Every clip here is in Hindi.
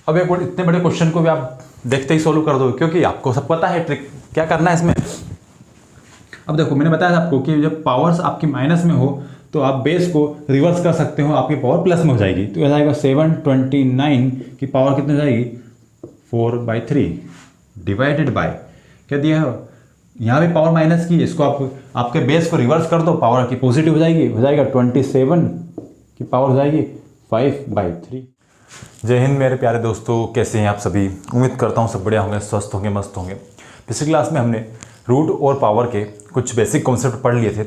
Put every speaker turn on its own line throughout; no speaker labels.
अब एक इतने बड़े क्वेश्चन को भी आप देखते ही सोल्व कर दो, क्योंकि आपको सब पता है ट्रिक क्या करना है इसमें। अब देखो मैंने बताया था आपको कि जब पावर्स आपकी माइनस में हो तो आप बेस को रिवर्स कर सकते हो, आपकी पावर प्लस में हो जाएगी। तो यह आएगा 729 की पावर कितनी हो जाएगी 4/3 डिवाइडेड बाय क्या दिया है, यहाँ भी पावर माइनस की, इसको आप आपके बेस को रिवर्स कर दो, पावर की पॉजिटिव हो जाएगी, हो जाएगा 27 की पावर हो जाएगी 5/3। जय हिंद मेरे प्यारे दोस्तों, कैसे हैं आप सभी। उम्मीद करता हूँ सब बढ़िया होंगे, स्वस्थ होंगे, मस्त होंगे। पिछली क्लास में हमने रूट और पावर के कुछ बेसिक कॉन्सेप्ट पढ़ लिए थे।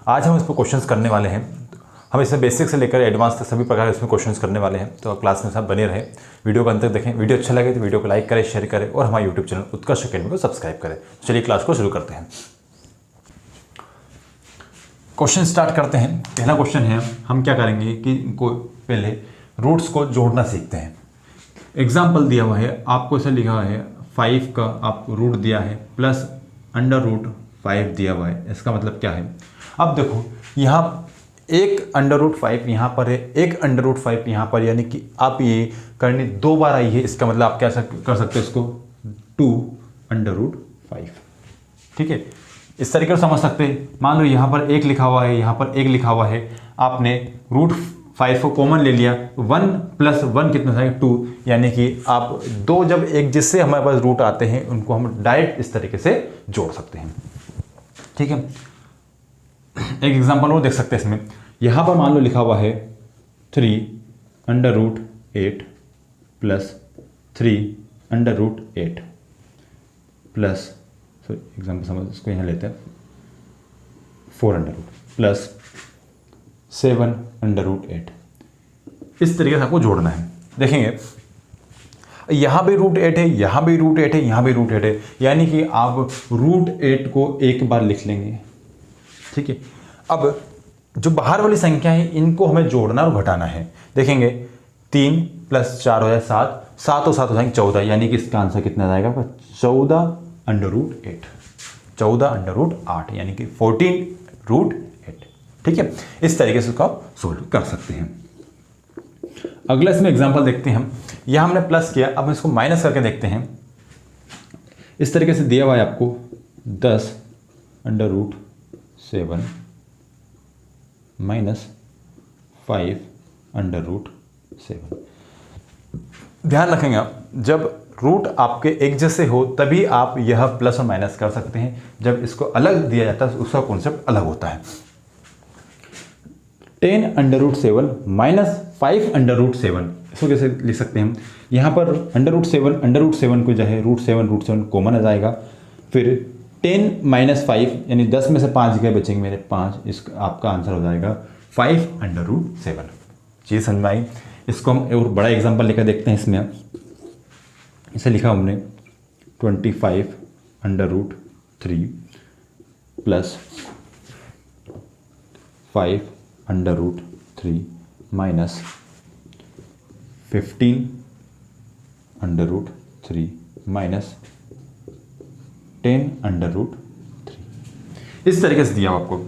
आज हम इस पर क्वेश्चंस करने वाले हैं। हम इसमें बेसिक से लेकर एडवांस तक सभी प्रकार के इसमें क्वेश्चंस करने वाले हैं। तो क्लास में सब बने रहे, वीडियो को अंत तक देखें। वीडियो अच्छा लगे तो वीडियो को लाइक करें, शेयर करें और हमारे यूट्यूब चैनल उत्कर्ष अकेडमी को सब्सक्राइब करें। चलिए क्लास को शुरू करते हैं। क्वेश्चन स्टार्ट करते हैं। पहला क्वेश्चन है, हम क्या करेंगे कि इनको पहले रूट्स को जोड़ना सीखते हैं। एग्जाम्पल दिया हुआ है, आपको ऐसा लिखा हुआ है 5 का आप रूट दिया है प्लस √5 दिया हुआ है। इसका मतलब क्या है, अब देखो यहाँ एक √5 यहाँ पर है, एक √5 यहाँ पर, यानी कि आप ये करनी 2 बार आई है। इसका मतलब आप क्या कर सकते हो इसको 2√5, ठीक है। इस तरीके से समझ सकते हैं। मान लो यहाँ पर 1 लिखा हुआ है, यहाँ पर 1 लिखा हुआ है, आपने √5 को कॉमन ले लिया, 1 + 1 कितना था 2, यानी कि आप 2 जब एक जिससे हमारे पास रूट आते हैं उनको हम डायरेक्ट इस तरीके से जोड़ सकते हैं, ठीक है। एक एग्जांपल और देख सकते हैं इसमें। यहाँ पर मान लो लिखा हुआ है 3√8 प्लस 3√8 प्लस, एग्जाम्पल समझ इसको यहाँ लेते हैं 4√ प्लस 7√8। इस तरीके से आपको जोड़ना है। देखेंगे यहाँ भी √8 है, यहाँ भी √8 है, यहाँ भी √8 है, यानी कि आप √8 को एक बार लिख लेंगे, ठीक है। अब जो बाहर वाली संख्या है इनको हमें जोड़ना और घटाना है। देखेंगे 3 + 4 हो जाए 7, 7 और 7 हो जाएंगे 14, यानी कि इसका आंसर कितना जाएगा 14√8, 14√8, यानी कि 14√8, ठीक है। इस तरीके से उसको आप सोल्व कर सकते हैं। अगला इसमें एग्जांपल देखते हैं हम। यहाँ हमने प्लस किया, अब इसको माइनस करके देखते हैं। इस तरीके से दिया हुआ है आपको 10√7 -5√7। ध्यान रखेंगे आप, जब रूट आपके एक जैसे हो तभी आप यह प्लस और माइनस कर सकते हैं। जब इसको अलग दिया जाता है उसका कॉन्सेप्ट अलग होता है। 10√7 -5√7, इसको कैसे लिख सकते हैं हम। यहाँ पर √7 को जो है √7 कॉमन आ जाएगा, फिर 10 - 5 यानी 10 में से 5 गए, बचेंगे मेरे 5, इसका आपका आंसर हो जाएगा 5√7। चीज़ समझ में आई। इसको हम और बड़ा एग्जांपल लेकर देखते हैं। इसमें इसे लिखा हमने 25√3 प्लस 5√3 माइनस 15√3 माइनस 10√3। इस तरीके से दिया आपको।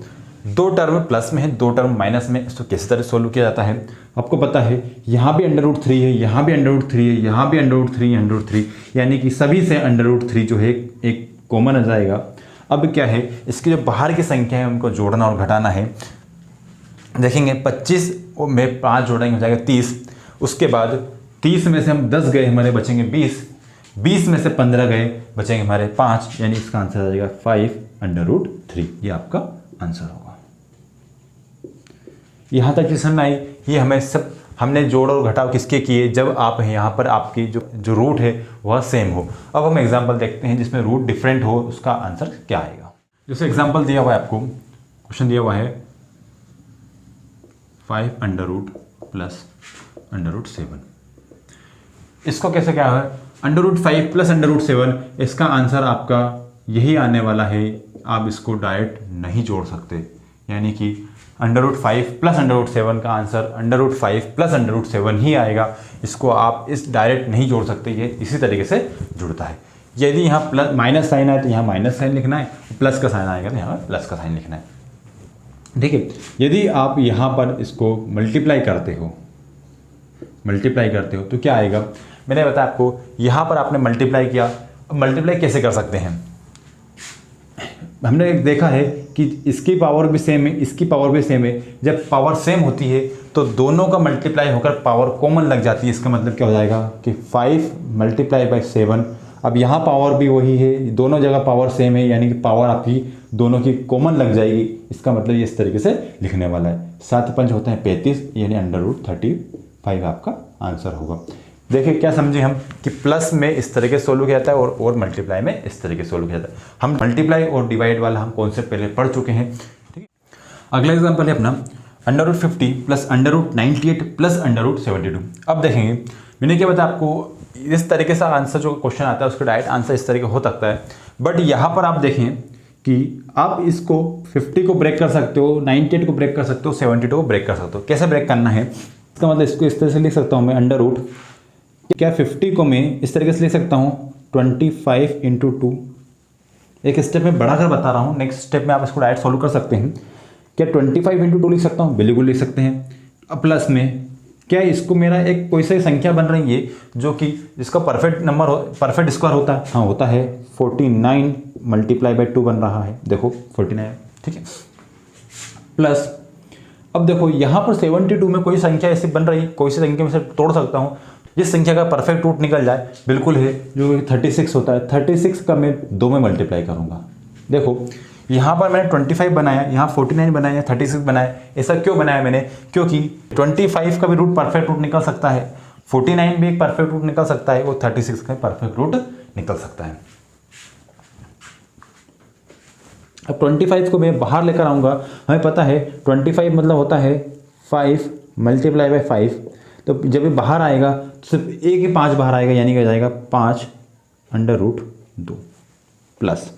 2 टर्म प्लस में है, 2 टर्म माइनस में। इसको किस तरह सोल्व किया जाता है आपको पता है। यहाँ भी √3 है, यहाँ भी √3 है, यहाँ भी √3, यानी कि सभी से √3 जो है एक कॉमन आ जाएगा। अब क्या है, इसकी जो बाहर की संख्या है उनको जोड़ना और घटाना है। देखेंगे 25 में 5 जोड़ेंगे हो जाएगा 30। उसके बाद 30 में से हम 10 गए, हमारे बचेंगे 20, 20 में से 15 गए, बचेंगे हमारे 5, यानी इसका आंसर आ जाएगा 5√3। ये आपका आंसर होगा। यहाँ तक समझ में आई। ये हमें सब हमने जोड़ और घटाव किसके किए, जब आप यहाँ पर आपकी जो रूट है वह सेम हो। अब हम एग्जांपल देखते हैं जिसमें रूट डिफरेंट हो, उसका आंसर क्या आएगा। जैसे एग्जांपल दिया हुआ है आपको, क्वेश्चन दिया हुआ है 5√ प्लस √7। इसको कैसे क्या है, √5 प्लस √7, इसका आंसर आपका यही आने वाला है। आप इसको डायरेक्ट नहीं जोड़ सकते, यानी कि √5 प्लस √7 का आंसर √5 प्लस √7 ही आएगा। इसको आप इस डायरेक्ट नहीं जोड़ सकते, ये इसी तरीके से जुड़ता है। यदि यहाँ प्लस माइनस साइन आए तो यहाँ माइनस साइन लिखना है, प्लस का साइन आएगा तो यहाँ प्लस का साइन लिखना है, ठीक है। यदि आप यहाँ पर इसको मल्टीप्लाई करते हो मल्टीप्लाई करते हो तो क्या आएगा, मैंने बताया आपको यहाँ पर आपने मल्टीप्लाई किया। अब मल्टीप्लाई कैसे कर सकते हैं, हमने देखा है कि इसकी पावर भी सेम है, इसकी पावर भी सेम है। जब पावर सेम होती है तो दोनों का मल्टीप्लाई होकर पावर कॉमन लग जाती है। इसका मतलब क्या हो जाएगा कि 5 मल्टीप्लाई बाई 7। अब यहाँ पावर भी वही है, दोनों जगह पावर सेम है, यानी कि पावर आपकी दोनों की कॉमन लग जाएगी। इसका मतलब ये इस तरीके से लिखने वाला है। 7 पंच होता है 35, यानी √35 आपका आंसर होगा। देखिए क्या समझे हम कि प्लस में इस तरीके से सोल्व किया जाता है और मल्टीप्लाई में इस तरीके से सोल्व किया जाता है। हम मल्टीप्लाई और डिवाइड वाला हम कॉन्सेप्ट पहले पढ़ चुके हैं, ठीक है। अगला एग्जांपल है अपना √50 प्लस √98 प्लस √72। अब देखेंगे मैंने क्या बताया आपको, इस तरीके से आंसर जो क्वेश्चन आता है उसका डायरेक्ट आंसर इस तरीके हो सकता है। बट यहाँ पर आप देखें कि आप इसको 50 को ब्रेक कर सकते हो, 98 को ब्रेक कर सकते हो, 72 को ब्रेक कर सकते हो। कैसे ब्रेक करना है, इसका मतलब इसको इस तरह से लिख सकता हूँ मैं, अंडर रूट क्या 50 को मैं इस तरीके से लिख सकता हूँ 25 × 2। एक स्टेप में बढ़ाकर बता रहा हूँ, नेक्स्ट स्टेप में आप इसको डायरेक्ट सॉल्व कर सकते हैं। क्या 25 × 2 लिख सकता हूँ, बिल्कुल लिख सकते हैं। अब प्लस में क्या इसको मेरा एक कोई सी संख्या बन रही है जो कि जिसका परफेक्ट नंबर हो, परफेक्ट स्क्वायर होता है, हाँ होता है। 49 मल्टीप्लाई बाई 2 बन रहा है, देखो 49, ठीक है। प्लस अब देखो यहाँ पर 72 में कोई संख्या ऐसी बन रही, कोई सी संख्या में से तोड़ सकता हूँ जिस संख्या का परफेक्ट रूट निकल जाए, बिल्कुल है, जो 36 होता है। 36 का मैं 2 में मल्टीप्लाई करूँगा। देखो यहाँ पर मैंने 25 बनाया, यहाँ 49 बनाया, 36 बनाया। ऐसा क्यों बनाया मैंने, क्योंकि 25 का भी रूट परफेक्ट रूट निकल सकता है, 49 भी एक परफेक्ट रूट निकल सकता है, वो 36 का परफेक्ट रूट निकल सकता है। अब 25 को मैं बाहर लेकर आऊँगा, हमें पता है 25 मतलब होता है 5 मल्टीप्लाई बाई 5। तो जब ये बाहर आएगा तो सिर्फ एक ही 5 बाहर आएगा, यानी क्या जाएगा 5 √2 प्लस।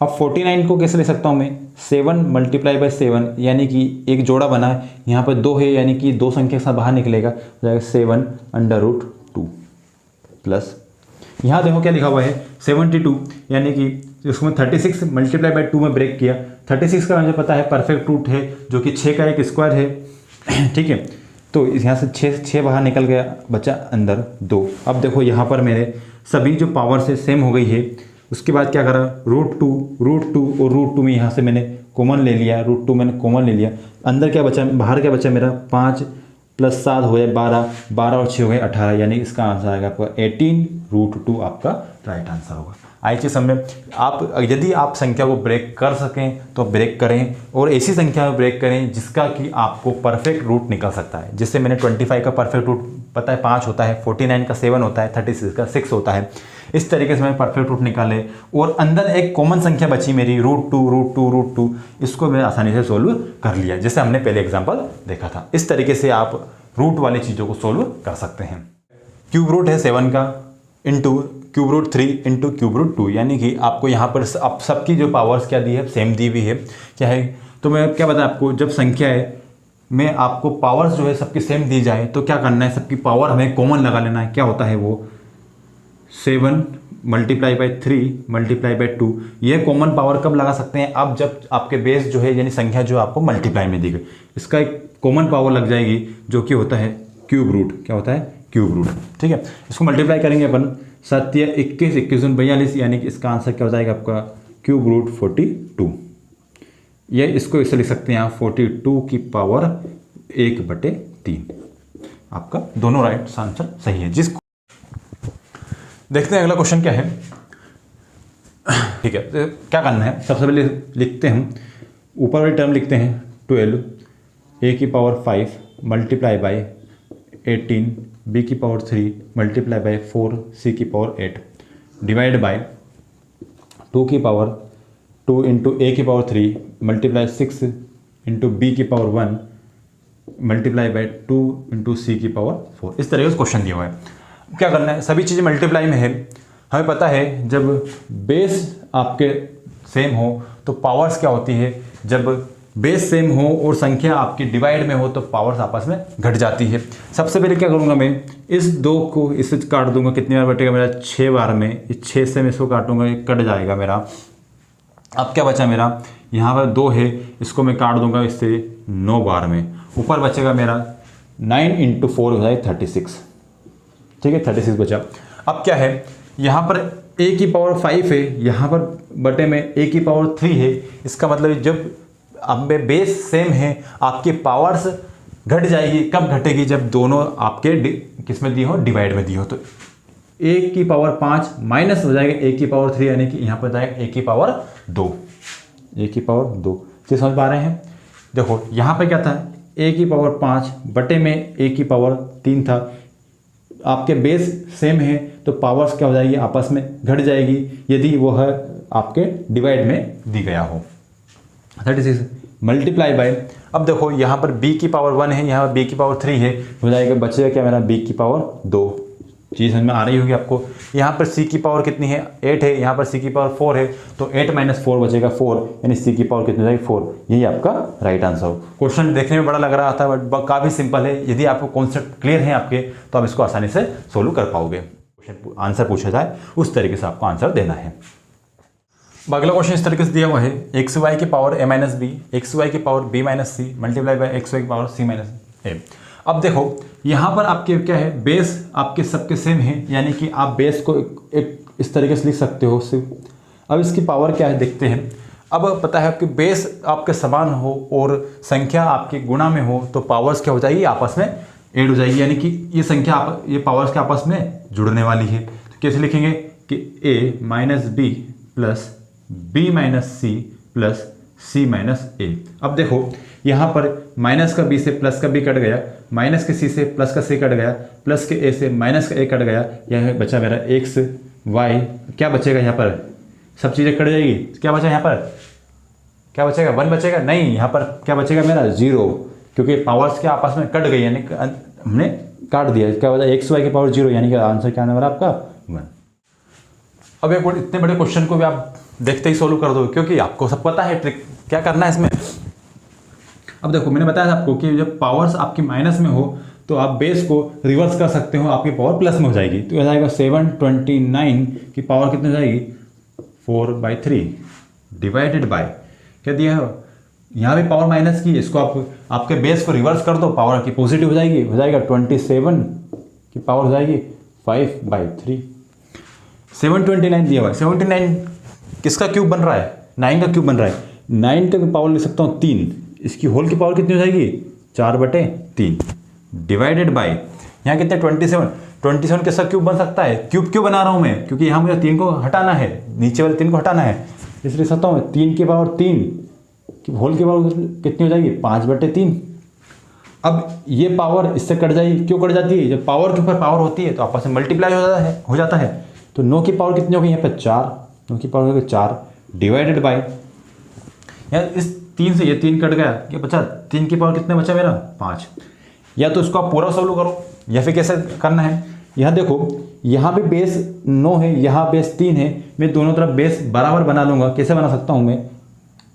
अब 49 को कैसे ले सकता हूँ मैं, 7 मल्टीप्लाई बाई 7, यानी कि एक जोड़ा बना है, यहाँ पर 2 है, यानी कि 2 संख्या के साथ बाहर निकलेगा, हो जाएगा 7 √2 प्लस। यहाँ देखो क्या लिखा हुआ है 72, यानी कि इसको मैं 36 मल्टीप्लाई बाई 2 में ब्रेक किया। 36 का मुझे पता है परफेक्ट रूट है, जो कि 6 का एक स्क्वायर है, ठीक है। तो यहाँ से 6 बाहर निकल गया, बचा अंदर 2। अब देखो यहाँ पर मेरे सभी जो पावर से सेम हो गई है। उसके बाद क्या करा, √2 और √2 में यहाँ से मैंने कॉमन ले लिया, √2 मैंने कॉमन ले लिया। अंदर क्या बचा, बाहर क्या बचा मेरा, 5 + 7 हो गया 12 और 6 हो गए 18, यानी इसका आंसर आएगा आपका 18 √2 आपका राइट आंसर होगा। आई चीज़ समझ में, आप यदि आप संख्या को ब्रेक कर सकें तो ब्रेक करें, और ऐसी संख्या में ब्रेक करें जिसका कि आपको परफेक्ट रूट निकल सकता है। जिससे मैंने 25 का परफेक्ट रूट पता है 5 होता है, 49 का 7 होता है, 36 का 6 होता है। इस तरीके से मैंने परफेक्ट रूट निकाले, और अंदर एक कॉमन संख्या बची मेरी √2, इसको मैंने आसानी से सोल्व कर लिया, जैसे हमने पहले एग्जाम्पल देखा था। इस तरीके से आप रूट वाली चीज़ों को सोल्व कर सकते हैं। क्यूब रूट है 7 का, into cube root 3 into cube root 2, यानी कि आपको यहाँ पर अब सबकी जो पावर्स क्या दी है, सेम दी हुई है। क्या है, तो मैं क्या बताया आपको, जब संख्या है में आपको पावर्स जो है सबकी सेम दी जाए तो क्या करना है, सबकी पावर हमें कॉमन लगा लेना है। क्या होता है वो, 7 मल्टीप्लाई बाई 3 मल्टीप्लाई बाई 2। ये कॉमन पावर कब लगा सकते हैं, अब जब आपके बेस जो है, यानी संख्या जो आपको मल्टीप्लाई में दी गई, इसका एक कॉमन पावर लग जाएगी, जो कि होता है क्यूब रूट। क्या होता है, क्यूब रूट, ठीक है। इसको मल्टीप्लाई करेंगे अपन, 7 × 21, 21 × 42, यानी कि इसका आंसर क्या हो जाएगा आपका क्यूब रूट 42। ये इसको इसे लिख सकते हैं आप 42 की पावर 1/3। आपका दोनों राइट आंसर सही है। जिसको देखते हैं अगला क्वेश्चन क्या है, ठीक है। तो क्या करना है, सबसे पहले लिखते हैं, ऊपर वाली टर्म लिखते हैं 12 a⁵ multiply by 18 b⁵ multiply by 4 c⁵ divide by 2 into a⁵ multiply 6 into b⁵ multiply by 2 into c⁵ इस तरह का क्वेश्चन दिया हुआ है। क्या करना है, सभी चीज़ें मल्टीप्लाई में है। हमें पता है जब बेस आपके सेम हो तो पावर्स क्या होती है, जब बेस सेम हो और संख्या आपकी डिवाइड में हो तो पावर्स आपस में घट जाती है। सबसे पहले क्या करूँगा मैं, इस 2 को इससे काट दूंगा, कितनी बार बटेगा मेरा, 6 बार में। इस 6 से मैं इसको काटूंगा, ये कट जाएगा मेरा। अब क्या बचा मेरा, यहाँ पर 2 है, इसको मैं काट दूंगा इससे 9 बार में। ऊपर बचेगा मेरा 9 इंटू 4 हो जाएगा 36, ठीक है 36 बचा। अब क्या है, यहाँ पर a की पावर 5 है, यहाँ पर बटे में a की पावर 3 है। इसका मतलब जब अब में बेस सेम है, आपकी पावर्स घट जाएगी। कब घटेगी, जब दोनों आपके किस में दी हो, डिवाइड में दी हो। तो a की पावर 5 माइनस हो जाएगा a की पावर 3, यानी कि यहाँ पर जाएगा a की पावर 2, a की पावर 2। ये समझ पा रहे हैं? देखो यहाँ पे क्या था, a की पावर 5 बटे में a की पावर 3 था। आपके बेस सेम है तो पावर्स क्या हो जाएगी, आपस में घट जाएगी, यदि वो है आपके डिवाइड में दी गया हो। 36 मल्टीप्लाई बाय, अब देखो यहाँ पर b की पावर 1 है, यहाँ पर b की पावर 3 है, हो जाएगा बचेगा क्या मेरा b की पावर 2। चीज़ समझ में आ रही होगी आपको। यहाँ पर c की पावर कितनी है, 8 है, यहाँ पर c की पावर 4 है, तो 8 माइनस 4 बचेगा 4, यानी c की पावर कितनी हो जाएगी 4। यही आपका राइट आंसर हो। क्वेश्चन देखने में बड़ा लग रहा था बट काफ़ी सिंपल है। यदि आपको कॉन्सेप्ट क्लियर है आपके, तो आप इसको आसानी से सोल्व कर पाओगे। क्वेश्चन आंसर पूछा जाए उस तरीके से आपको आंसर देना है। अगला क्वेश्चन इस तरीके से दिया हुआ है, एक्स वाई की power a minus B, X Y की power b minus C multiply by X Y की पावर c माइनस ए। अब देखो यहाँ पर आपके क्या है, बेस आपके सबके सेम है, यानी कि आप बेस को एक इस तरीके से लिख सकते हो सिर्फ। अब इसकी पावर क्या है देखते हैं। अब पता है आपके बेस आपके समान हो और संख्या आपके गुणा में हो, तो पावर्स क्या हो जाएगी, आपस में ऐड हो जाएगी, यानी कि ये संख्या ये पावर्स के आपस में जुड़ने वाली है। तो कैसे लिखेंगे कि a minus B plus b minus C plus c minus A. अब देखो यहाँ पर माइनस का b से प्लस का b कट गया, माइनस के c से प्लस का c कट गया, प्लस के a से माइनस का a कट गया, यह बचा मेरा x y। क्या बचेगा यहाँ पर, सब चीज़ें कट जाएगी। क्या बचा यहाँ पर, क्या बचेगा, 1 बचेगा, नहीं यहाँ पर क्या बचेगा मेरा 0, क्योंकि पावर्स के आपस में कट गई, यानी हमने काट दिया। क्या बचा एक्स वाई की पावर 0, यानी कि आंसर क्या आने वाला आपका 1। अब एक इतने बड़े क्वेश्चन को भी आप देखते ही सोल्व कर दो, क्योंकि आपको सब पता है ट्रिक क्या करना है इसमें। अब देखो मैंने बताया आपको कि जब पावर्स आपकी माइनस में हो तो आप बेस को रिवर्स कर सकते हो, आपकी पावर प्लस में हो जाएगी। तो यह जाएगा 729 की पावर कितनी हो जाएगी 4/3 डिवाइडेड बाय क्या दिया है, यहाँ भी पावर माइनस की, इसको आप आपके बेस को रिवर्स कर दो, पावर की पॉजिटिव हो जाएगी, हो जाएगा 27 की पावर हो जाएगी 5/3। 729 दिया हुआ है, 79 किसका क्यूब बन रहा है, 9 का क्यूब बन रहा है। 9 का पावर ले सकता हूँ 3, इसकी होल की पावर कितनी हो जाएगी 4/3 डिवाइडेड बाय यहाँ कितने 27 किसका क्यूब बन सकता है। क्यूब क्यों बना रहा हूँ मैं, क्योंकि यहाँ मुझे 3 को हटाना है, नीचे वाले 3 को हटाना है, इसलिए सकता हूँ 3 की पावर 3 की होल की पावर कितनी हो जाएगी 5/3। अब ये पावर इससे कट जाएगी, क्यों कट जाती है, जब पावर के ऊपर पावर होती है तो आपस में मल्टीप्लाई हो जाता है। तो 9 की पावर कितनी होगी यहाँ पर 4, 9 की पावर होगी 4 डिवाइडेड बाय यार इस 3 से ये 3 कट गया, क्या बचा 3 की पावर कितने बचा मेरा 5। या तो इसको आप पूरा सोल्व करो या फिर कैसे करना है, यहाँ देखो यहाँ भी बेस 9 है, यहाँ बेस 3 है, मैं दोनों तरफ बेस बराबर बना लूँगा। कैसे बना सकता हूँ मैं,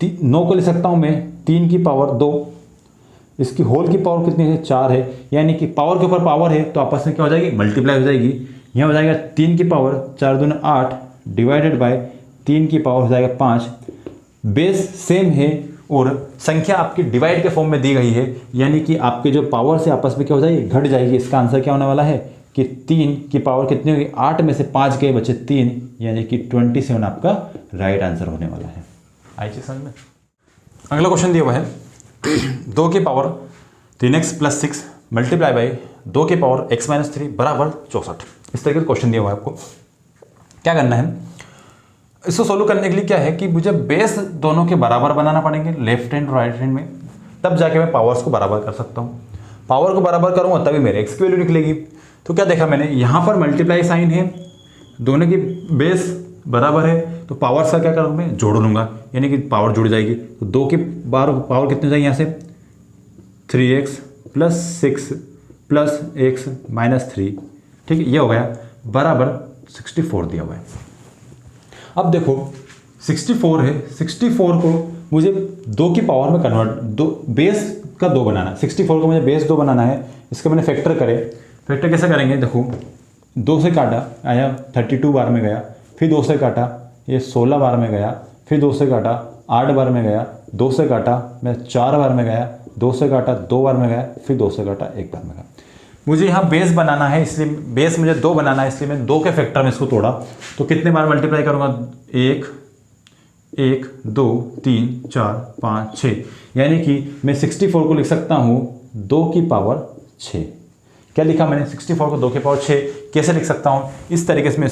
9 को ले सकता हूँ मैं 3 की पावर 2, इसकी होल की पावर कितनी है 4 है, यानी कि पावर के ऊपर पावर है तो आपस में क्या हो जाएगी मल्टीप्लाई हो जाएगी। यहाँ हो जाएगा 3 की पावर 4 दूनी 8 डिवाइडेड बाय 3 की पावर हो जाएगा 5। बेस सेम है और संख्या आपकी डिवाइड के फॉर्म में दी गई है, यानी कि आपके जो पावर से आपस में क्या हो जाएगी घट जाएगी। इसका आंसर क्या होने वाला है कि 3 की पावर कितनी होगी 8 में से 5 गए बचे 3, यानी कि 27 आपका राइट आंसर होने वाला है। आई चीज समझ में। अगला क्वेश्चन दिया हुआ है 2 की power 3x plus 6 multiply by 2 की पावर x माइनस 3 बराबर 64। इस तरीके से क्वेश्चन दिया हुआ है। आपको क्या करना है, इसको सोल्व करने के लिए क्या है कि मुझे बेस दोनों के बराबर बनाना पड़ेंगे, लेफ्ट हैंड राइट हैंड में, तब जाके मैं पावर्स को बराबर कर सकता हूँ। पावर को बराबर करूँगा तभी मेरे x की वैल्यू निकलेगी। तो क्या देखा मैंने, यहाँ पर मल्टीप्लाई साइन है, दोनों की बेस बराबर है, तो पावर्स का क्या करूँगा मैं जोड़ लूँगा, यानी कि पावर जुड़ जाएगी। तो 2 की पावर कितनी जाएगी यहाँ से 3x plus 6 plus x minus 3, ठीक है, ये हो गया बराबर 64 दिया हुआ है। अब देखो 64 है, 64 को मुझे 2 की पावर में कन्वर्ट, दो बेस का 2 बनाना है, 64 को मुझे बेस 2 बनाना है। इसका मैंने फैक्टर करे, फैक्टर कैसे करेंगे, देखो 2 से काटा आया 32 बार में गया, फिर 2 से काटा ये 16 बार में गया, फिर 2 से काटा 8 बार में गया, 2 से काटा मैं 4 बार में गया, 2 से काटा 2 बार में गया, फिर 2 से काटा 1 बार में गया। मुझे यहाँ बेस बनाना है, इसलिए बेस मुझे 2 बनाना है, इसलिए मैं 2 के फैक्टर में इसको तोड़ा। तो कितने बार मल्टीप्लाई करूँगा? 1 1 2 3 4 5 6, यानी कि मैं 64 को लिख सकता हूँ 2 की पावर 6। क्या लिखा मैंने? 64 को 2 की पावर 6। कैसे लिख सकता हूँ? इस तरीके से मैं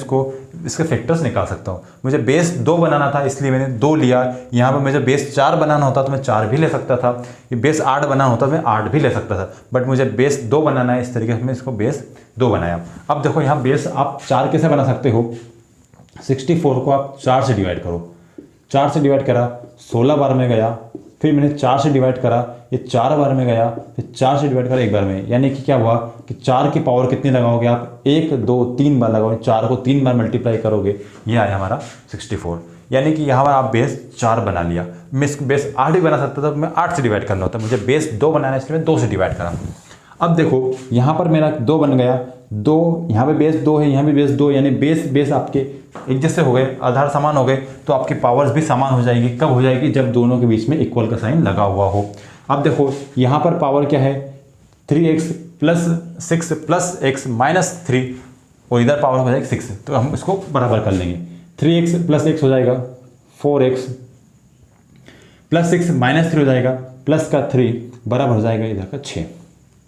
इसके फैक्टर्स निकाल सकता हूँ। मुझे बेस 2 बनाना था, इसलिए मैंने 2 लिया। यहाँ पर मुझे बेस 4 बनाना होता तो मैं 4 भी ले सकता था, ये बेस 8 बनाना होता तो मैं 8 भी ले सकता था, बट मुझे बेस 2 बनाना है, इस तरीके से मैं इसको बेस 2 बनाया। अब देखो यहाँ बेस आप 4 कैसे बना सकते हो? 64 को आप 4 से डिवाइड करो, 4 से डिवाइड करा 16 बार में गया, फिर मैंने 4 से डिवाइड करा, ये 4 बार में गया, फिर 4 से डिवाइड करा 1 बार में, यानी कि क्या हुआ कि 4 की पावर कितनी लगाओगे आप? 1 2 3 बार लगाओगे, 4 को 3 बार मल्टीप्लाई करोगे, ये आया हमारा 64। यानी कि यहाँ पर आप बेस 4 बना लिया। मैं बेस 8 भी बना सकता था, मैं 8 से डिवाइड करना होता, मुझे बेस 2 बनाना है, इसलिए मैं 2 से डिवाइड करा। अब देखो यहाँ पर मेरा 2 बन गया, 2 यहाँ पे बेस 2 है, यहाँ भी बेस 2, यानी बेस आपके एक जैसे हो गए, आधार समान हो गए, तो आपकी पावर्स भी समान हो जाएगी। कब हो जाएगी? जब दोनों के बीच में इक्वल का साइन लगा हुआ हो। अब देखो यहाँ पर पावर क्या है? 3x plus 6 plus x minus 3, और इधर पावर हो जाएगी 6, तो हम इसको बराबर कर लेंगे। 3x प्लस x हो जाएगा 4x, प्लस 6 माइनस 3 हो जाएगा, प्लस का 3 बराबर हो जाएगा इधर का 6।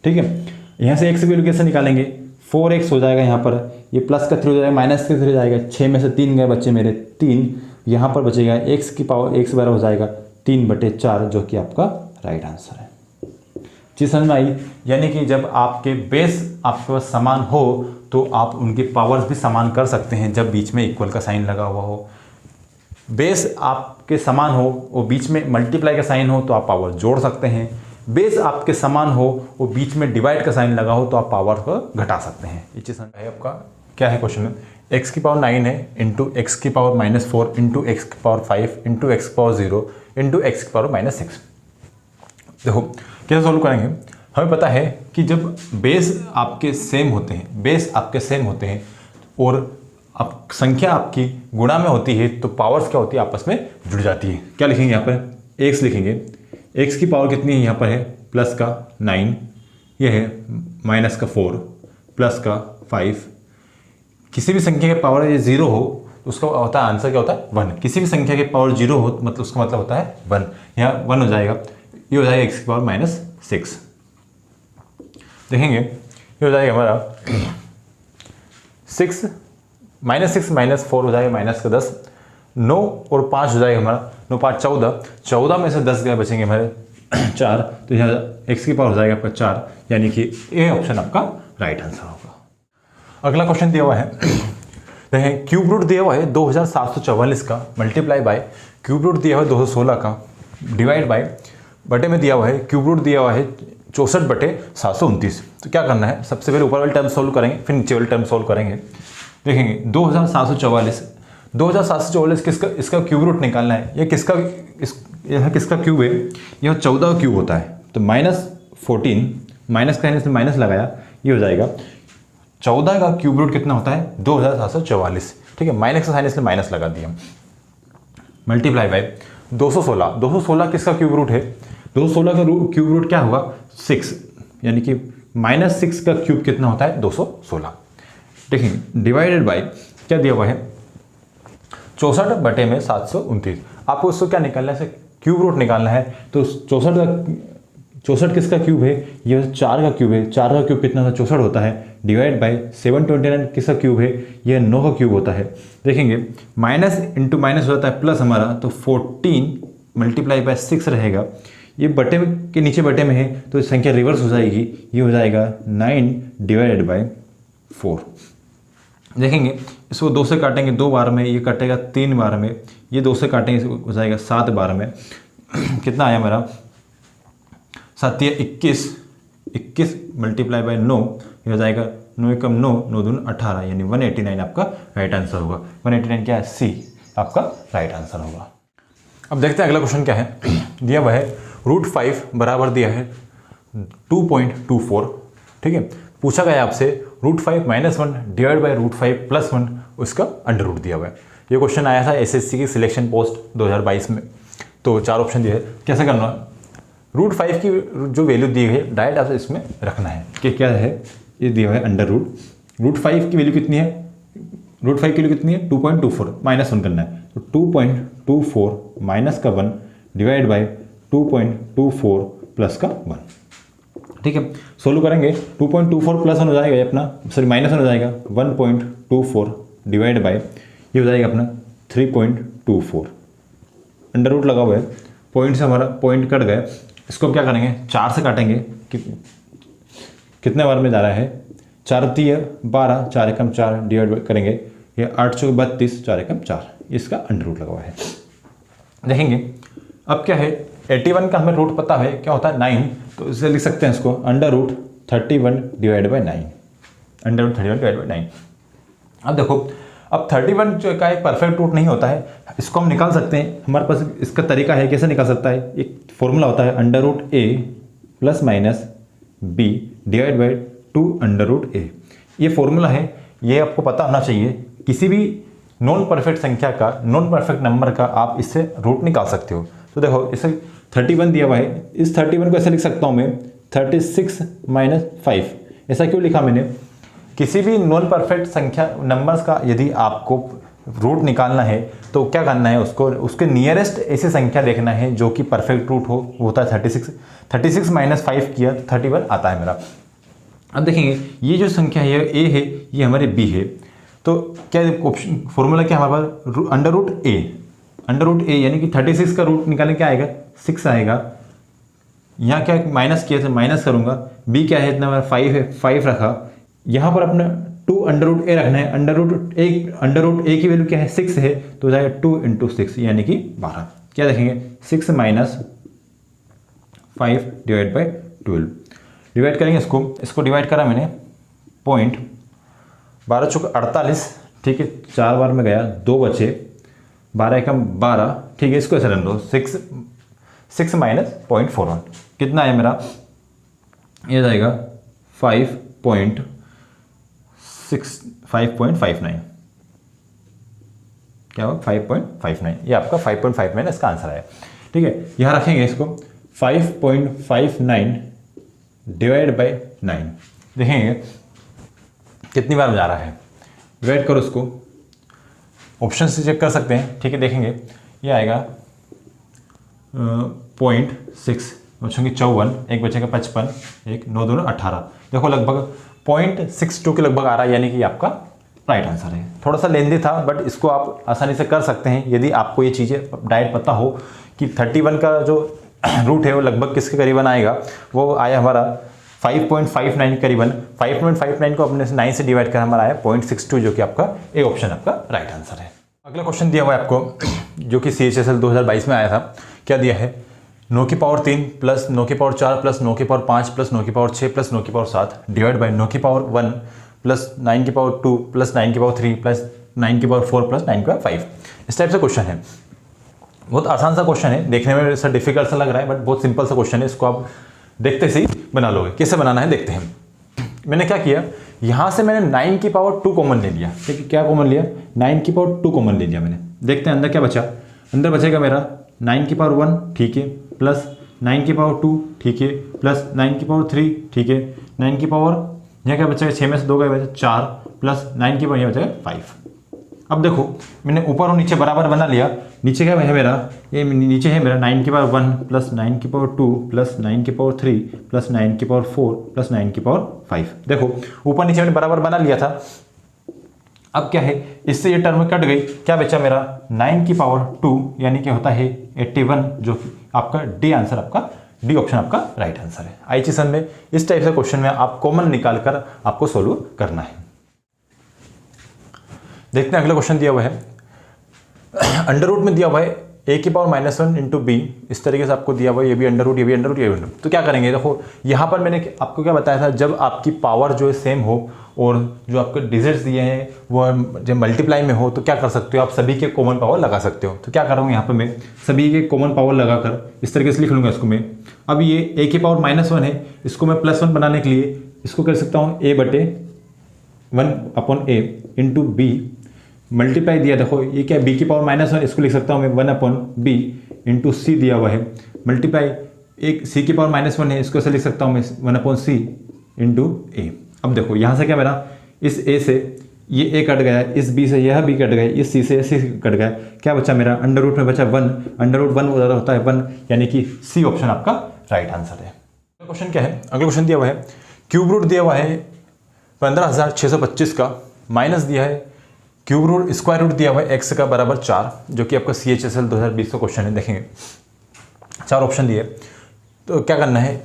ठीक है, यहाँ से x की वैल्यू कैसे निकालेंगे? 4x हो जाएगा यहाँ पर, ये प्लस का 3 हो जाएगा, माइनस का 3 हो जाएगा, 6 में से 3 गए बच्चे मेरे 3, यहाँ पर बचेगा x की पावर, x बराबर हो जाएगा 3/4, जो कि आपका राइट आंसर है। चीज़ समझ में आई? यानी कि जब आपके बेस आपके पास समान हो तो आप उनकी पावर्स भी समान कर सकते हैं, जब बीच में इक्वल का साइन लगा हुआ हो। बेस आपके समान हो और बीच में मल्टीप्लाई का साइन हो तो आप पावर जोड़ सकते हैं। बेस आपके समान हो और बीच में डिवाइड का साइन लगा हो तो आप पावर को घटा सकते हैं। ये चीज़ है आपका। क्या है क्वेश्चन में? x की पावर 9 है, इंटू एक्स की पावर -4, इंटू एक्स की पावर 5, इंटू एक्स की पावर 0, इंटू एक्स की पावर -6। देखो कैसे सॉल्व करेंगे? हमें पता है कि जब बेस आपके सेम होते हैं, और अब संख्या आपकी गुणा में होती है तो पावर्स क्या होती है? आपस में जुड़ जाती है। क्या लिखेंगे यहाँ पर? x लिखेंगे। x की पावर कितनी है? यहाँ पर है प्लस का 9, ये है माइनस का 4, प्लस का 5। किसी भी संख्या के पावर ये 0 हो तो उसका होता है आंसर क्या होता है? 1। किसी भी संख्या के पावर 0 हो मतलब उसका मतलब होता है 1। यहाँ 1 हो जाएगा, ये हो जाएगा x की पावर -6। देखेंगे ये हो जाएगा हमारा 6 -6 -4 हो जाएगा माइनस का 10, 9 और 5 हो जाएगा हमारा 9 5 14, 14 में से 10 गए बचेंगे हमारे 4, तो यहाँ x की पावर हो जाएगा आपका 4, यानी कि ये ऑप्शन आपका राइट आंसर होगा। अगला क्वेश्चन दिया हुआ है, देखें क्यूब रूट दिया हुआ है 2744 का, मल्टीप्लाई बाय क्यूब रूट दिया हुआ है 216 का, डिवाइड बाय बटे में दिया हुआ है क्यूब रूट दिया हुआ है 64/729। तो क्या करना है? सबसे पहले ऊपर वाले टर्म सोल्व करेंगे, फिर नीचे वाले टर्म सोल्व करेंगे। देखेंगे 2744 किसका, इसका क्यूब रूट निकालना है। यह किसका क्यूब है? यह 14 का क्यूब होता है, तो -14, माइनस का इसमें माइनस लगाया, ये हो जाएगा 14 का क्यूब रूट कितना होता है? 2744। ठीक है, माइनस का साइन इसलिए माइनस लगा दिया, मल्टीप्लाई बाय 216। 216 किसका क्यूब रूट है? 216 का क्यूब रूट क्या होगा? 6, यानी कि -6 का क्यूब कितना होता है? 216। देखेंगे डिवाइडेड बाय क्या दिया हुआ है? 64/729। आपको उसको क्या निकालना है? क्यूब रूट निकालना है। तो 64 किसका क्यूब है? ये 4 का क्यूब है। 4 का क्यूब कितना था? 64 होता है। डिवाइड बाय 729 किसका क्यूब है? यह 9 का क्यूब होता है। देखेंगे माइनस इंटू माइनस हो जाता है प्लस हमारा, तो 14 मल्टीप्लाई बाय 6 रहेगा। ये बटे के नीचे बटे में है तो संख्या रिवर्स हो जाएगी, ये हो जाएगा 9 डिवाइडेड बाय 4। देखेंगे इसको 2 से काटेंगे 2 बार में, ये कटेगा 3 बार में, ये 2 से काटेंगे हो जाएगा 7 बार में। कितना आया मेरा? 7 या 21 मल्टीप्लाई बाय 9, ये हो जाएगा 9 कम 9, 9 दूनी 18, यानी 189 आपका राइट आंसर होगा। 189 क्या है? सी आपका राइट आंसर होगा। अब देखते हैं अगला क्वेश्चन क्या है। दिया हुआ है √5 बराबर दिया है 2.24। ठीक है, पूछा गया आपसे √5 - 1 डिवाइड बाय √5 + 1, उसका अंडर रूट दिया हुआ है। ये क्वेश्चन आया था एसएससी की सिलेक्शन पोस्ट 2022 में। तो 4 ऑप्शन दिए हैं, कैसे करना है? √5 की जो वैल्यू दी गई है डायरेक्ट आपसे इसमें रखना है कि क्या है, ये दिया हुआ है अंडर √5 की वैल्यू कितनी है, √5 की वैल्यू कितनी है 2.24, -1 करना है, तो 2.24 माइनस का 1 डिवाइड बाई 2.24 प्लस का 1। ठीक है, सोल्व करेंगे 2.24 प्लस 1 हो जाएगा ये अपना, सॉरी -1 हो जाएगा, 1.24 डिवाइड बाई ये हो जाएगा अपना 3.24, अंडर रूट लगा हुआ है, पॉइंट से हमारा पॉइंट कट गए, इसको हम क्या करेंगे 4 से काटेंगे कि कितने बार में जा रहा है, 4 × 3 = 12, 4 × 4 डिवाइड करेंगे, ये 8 × 32, 4 × 4, इसका अंडर रूट लगा हुआ है। देखेंगे अब क्या है, 81 का हमें रूट पता है क्या होता है 9, तो इसे लिख सकते हैं इसको √31 डिवाइड बाई 9, √31 डिवाइड बाई 9। अब देखो, अब 31 जो का एक परफेक्ट रूट नहीं होता है, इसको हम निकाल सकते हैं, हमारे पास इसका तरीका है, कैसे निकाल सकता है, एक फॉर्मूला होता है √a ± b divide by 2 √a, ये फॉर्मूला है, ये आपको पता होना चाहिए। किसी भी नॉन परफेक्ट संख्या का, नॉन परफेक्ट नंबर का आप इससे रूट निकाल सकते हो। तो देखो इसे 31 दिया हुआ है, इस 31 को ऐसे लिख सकता हूँ मैं 36 - 5, ऐसा क्यों लिखा मैंने, किसी भी नॉन परफेक्ट संख्या नंबर्स का यदि आपको रूट निकालना है तो क्या करना है, उसको उसके नियरेस्ट ऐसी संख्या देखना है जो कि परफेक्ट रूट हो, वो होता है 36 - 5 किया 31 आता है मेरा। अब देखेंगे ये जो संख्या है a है, ये हमारे b है, तो क्या ऑप्शन फॉर्मूला क्या हमारे पास √a यानी कि 36 का रूट निकालने क्या आएगा 6 आएगा, यहाँ क्या माइनस किया, माइनस करूँगा, b क्या है इतना हमारा 5 है, 5 रखा, यहाँ पर अपना 2 √a रखना है, √a की वैल्यू क्या है 6 है, तो हो जाएगा 2 × 6 यानी कि 12। क्या देखेंगे 6 - 5 डिवाइड बाई 12, डिवाइड करेंगे इसको डिवाइड करा मैंने, पॉइंट 12 × 48, ठीक है, 4 बार में गया, 2 बचे, 12 × 12, ठीक है, इसको ऐसे रन दो, 6 - 0.41 कितना है मेरा, ये जाएगा 5.59, क्या होगा 5.59, ये आपका 5.59 इसका आंसर है। ठीक है, यहाँ रखेंगे इसको 5.59 डिवाइड बाई 9, देखेंगे कितनी बार जा रहा है, डिवाइड करो इसको, ऑप्शन से चेक कर सकते हैं। ठीक है, देखेंगे ये आएगा 0.6, बचेंगे 54, एक बचेगा 55, एक 9 2 18, देखो लगभग 0.62 के लगभग आ रहा है, यानी कि आपका राइट आंसर है। थोड़ा सा लेंदी था बट इसको आप आसानी से कर सकते हैं यदि आपको ये चीज़ें डायरेक्ट पता हो कि 31 का जो रूट है वो लगभग किसके करीबन आएगा, वो आया हमारा 5.59 करीबन, 5.59 को अपने 9 से डिवाइड कर हमारा आया 0.62, जो कि आपका ए ऑप्शन आपका राइट आंसर है। अगला क्वेश्चन दिया हुआ है आपको जो कि CHSL 2022 में आया था, क्या दिया है 9 की पावर 3 प्लस 9 की पावर 4 प्लस 9 की पावर 5 प्लस 9 की पावर 6 प्लस 9 की पावर 7 डिवाइड बाई 9 की पावर 1 प्लस 9 की पावर 2 प्लस 9 की पावर 3 प्लस 9 की पावर 4 प्लस 9 की पावर 5। इस टाइप से क्वेश्चन है, बहुत आसान सा क्वेश्चन है, देखने में सर डिफिकल्ट सा लग रहा है बट बहुत सिंपल सा क्वेश्चन है, इसको आप देखते से ही बना लोगे। कैसे बनाना है देखते हैं। मैंने क्या किया, यहाँ से मैंने 9 की पावर 2 कॉमन ले लिया, ठीक है, क्या कॉमन लिया 9 की पावर 2 कॉमन ले लिया मैंने। देखते हैं अंदर क्या बचा, अंदर बचेगा मेरा 9 की पावर 1, ठीक है, प्लस 9 की पावर 2, ठीक है, प्लस 9 की पावर 3, ठीक है, 9 की पावर, यहाँ क्या बचेगा 6 में से 2 का बचा 4, प्लस 9 की पावर यहाँ बचेगा 5। अब देखो मैंने ऊपर और नीचे बराबर बना लिया, नीचे क्या है मेरा, ये नीचे है मेरा 9 की पावर 1 प्लस 9 की पावर 2 प्लस 9 की पावर 3 प्लस 9 की पावर 4 प्लस 9 की पावर 5। देखो ऊपर नीचे मैंने बराबर बना लिया था। अब क्या है, इससे ये टर्म कट गई, क्या बचा मेरा 9 की पावर 2 यानी कि होता है 81, जो कि आपका डी आंसर, आपका डी ऑप्शन आपका राइट आंसर है। IHSL में इस टाइप से क्वेश्चन में आप कॉमन निकाल कर आपको सोल्व करना है। देखते हैं अगला क्वेश्चन दिया हुआ है, अंडर रूट में दिया हुआ है a की पावर -1 इंटू बी, इस तरीके से आपको दिया हुआ है, ये भी अंडर रूट, ये भी अंडर रूट, ये भी अंडर रूट। तो क्या करेंगे, देखो यहाँ पर मैंने आपको क्या बताया था, जब आपकी पावर जो है सेम हो और जो आपके डिजिट्स दिए हैं वो जब मल्टीप्लाई में हो तो क्या कर सकते हो, आप सभी के कॉमन पावर लगा सकते हो। तो क्या कर रहा हूँ यहाँ पर मैं सभी के कॉमन पावर लगाकर इस तरीके से लिख लूँगा इसको मैं। अब ये a की पावर -1 है, इसको मैं +1 बनाने के लिए इसको कर सकता हूँ a/1/a इंटू बी, मल्टीप्लाई दिया, देखो ये क्या b की पावर -1, इसको लिख सकता हूँ मैं 1/b इंटू सी दिया हुआ है, मल्टीप्लाई एक सी की पावर -1 है, इसको ऐसे लिख सकता हूँ मैं 1/c इंटू ए। अब देखो यहाँ से क्या मेरा इस ए से ये ए कट गया, इस बी से यह बी कट गया, इस सी से सी कट गया, क्या बचा मेरा अंडर रूट में बचा 1, अंडर रूट 1 होता है 1, यानी कि सी ऑप्शन आपका राइट आंसर है। क्वेश्चन क्या है, अगला क्वेश्चन दिया हुआ है क्यूब रूट दिया हुआ है 15,625 का, माइनस दिया है क्यूब रूट स्क्वायर रूट दिया हुआ है x का बराबर 4, जो कि आपका CHSL 2020 का क्वेश्चन है। देखेंगे 4 ऑप्शन दिए, तो क्या करना है,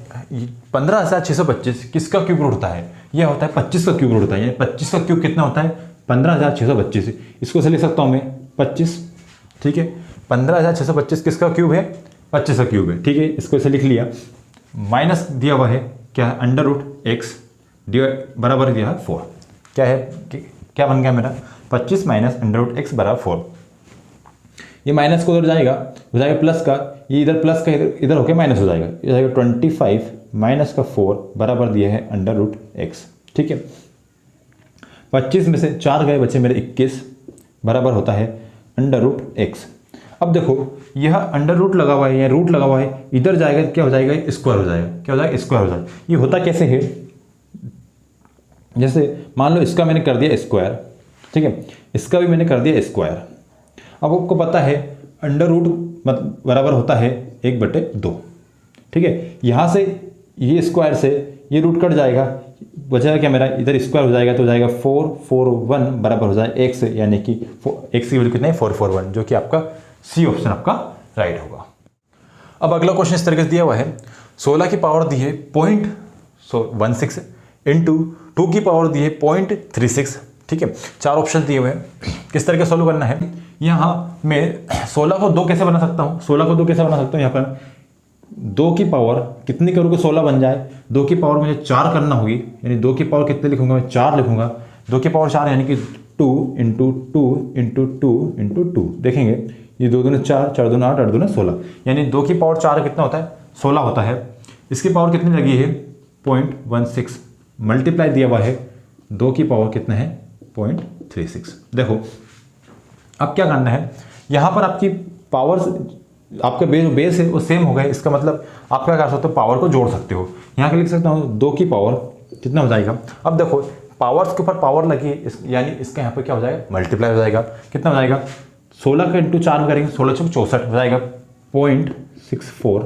15,625 किसका क्यूब रूट होता है, यह होता है 25 का क्यूब रूट होता है, यानी 25 का क्यूब कितना होता है 15,625, इसको से लिख सकता हूँ मैं 25, ठीक है। 15,625 किसका क्यूब है, 25 का क्यूब है, ठीक है, इसको ऐसे लिख लिया। माइनस दिया हुआ है क्या है अंडर रूट एक्स बराबर दिया है 4, क्या है क्या बन गया मेरा 25 माइनस अंडर रूट एक्स बराबर 4, ये माइनस को उधर जाएगा, हो जाएगा प्लस का, ये इधर प्लस का इधर होकर माइनस हो जाएगा, ये जाएगा 25 माइनस का 4 बराबर दिया है अंडर रूट एक्स, ठीक है। 25 में से 4 गए, बचे मेरे 21 बराबर होता है अंडर रूट एक्स। अब देखो यह अंडर रूट लगा हुआ है या रूट लगा हुआ है, इधर जाएगा क्या हो जाएगा स्क्वायर हो जाएगा, क्या हो जाएगा स्क्वायर हो जाएगा। ये होता कैसे है, जैसे मान लो इसका मैंने कर दिया स्क्वायर, ठीक है, इसका भी मैंने कर दिया स्क्वायर। अब आपको पता है अंडर रूट बराबर होता है 1/2, ठीक है। यहाँ से ये स्क्वायर से ये रूट कट जाएगा, बचेगा क्या मेरा इधर स्क्वायर हो जाएगा, तो हो जाएगा 441 बराबर हो जाएगा x, यानी कि x की वैल्यू कितना है 441, जो कि आपका सी ऑप्शन आपका राइट होगा। अब अगला क्वेश्चन इस तरीके से दिया हुआ है 16 की पावर दी है 0.16 इंटू 2 की पावर दी है 0.36, ठीक है। 4 ऑप्शन दिए हुए हैं, किस तरह का सोल्व करना है। यहाँ मैं 16 को 2 कैसे बना सकता हूँ, 16 को 2 कैसे बना सकता हूँ, यहाँ पर 2 की पावर कितनी करूँ कि 16 बन जाए, 2 की पावर मुझे 4 करना होगी, यानी 2 की पावर कितने लिखूंगा मैं 4 लिखूंगा, 2 की पावर 4 यानी कि 2 इंटू 2 इंटू 2 इंटू 2, देखेंगे ये 2 दूनी 4, 4 दूनी 8, 8 दूनी 16, यानी 2 की पावर 4 कितना होता है 16 होता है। इसकी पावर कितनी लगी है 0.16, मल्टीप्लाई दिया हुआ है 2 की पावर कितना है 0.36। देखो अब क्या करना है, यहाँ पर आपकी पावर आपका बेस है वो सेम हो गए, इसका मतलब आप क्या कर सकते हो पावर को जोड़ सकते हो। यहाँ क्या लिख सकता हूँ 2 की पावर कितना हो जाएगा, अब देखो पावर्स के ऊपर पावर लगी है, यानी इसका यहाँ पर क्या हो जाएगा मल्टीप्लाई हो जाएगा, कितना हो जाएगा 16 का इंटू 4 में करेंगे 16 से 64 हो जाएगा 0.64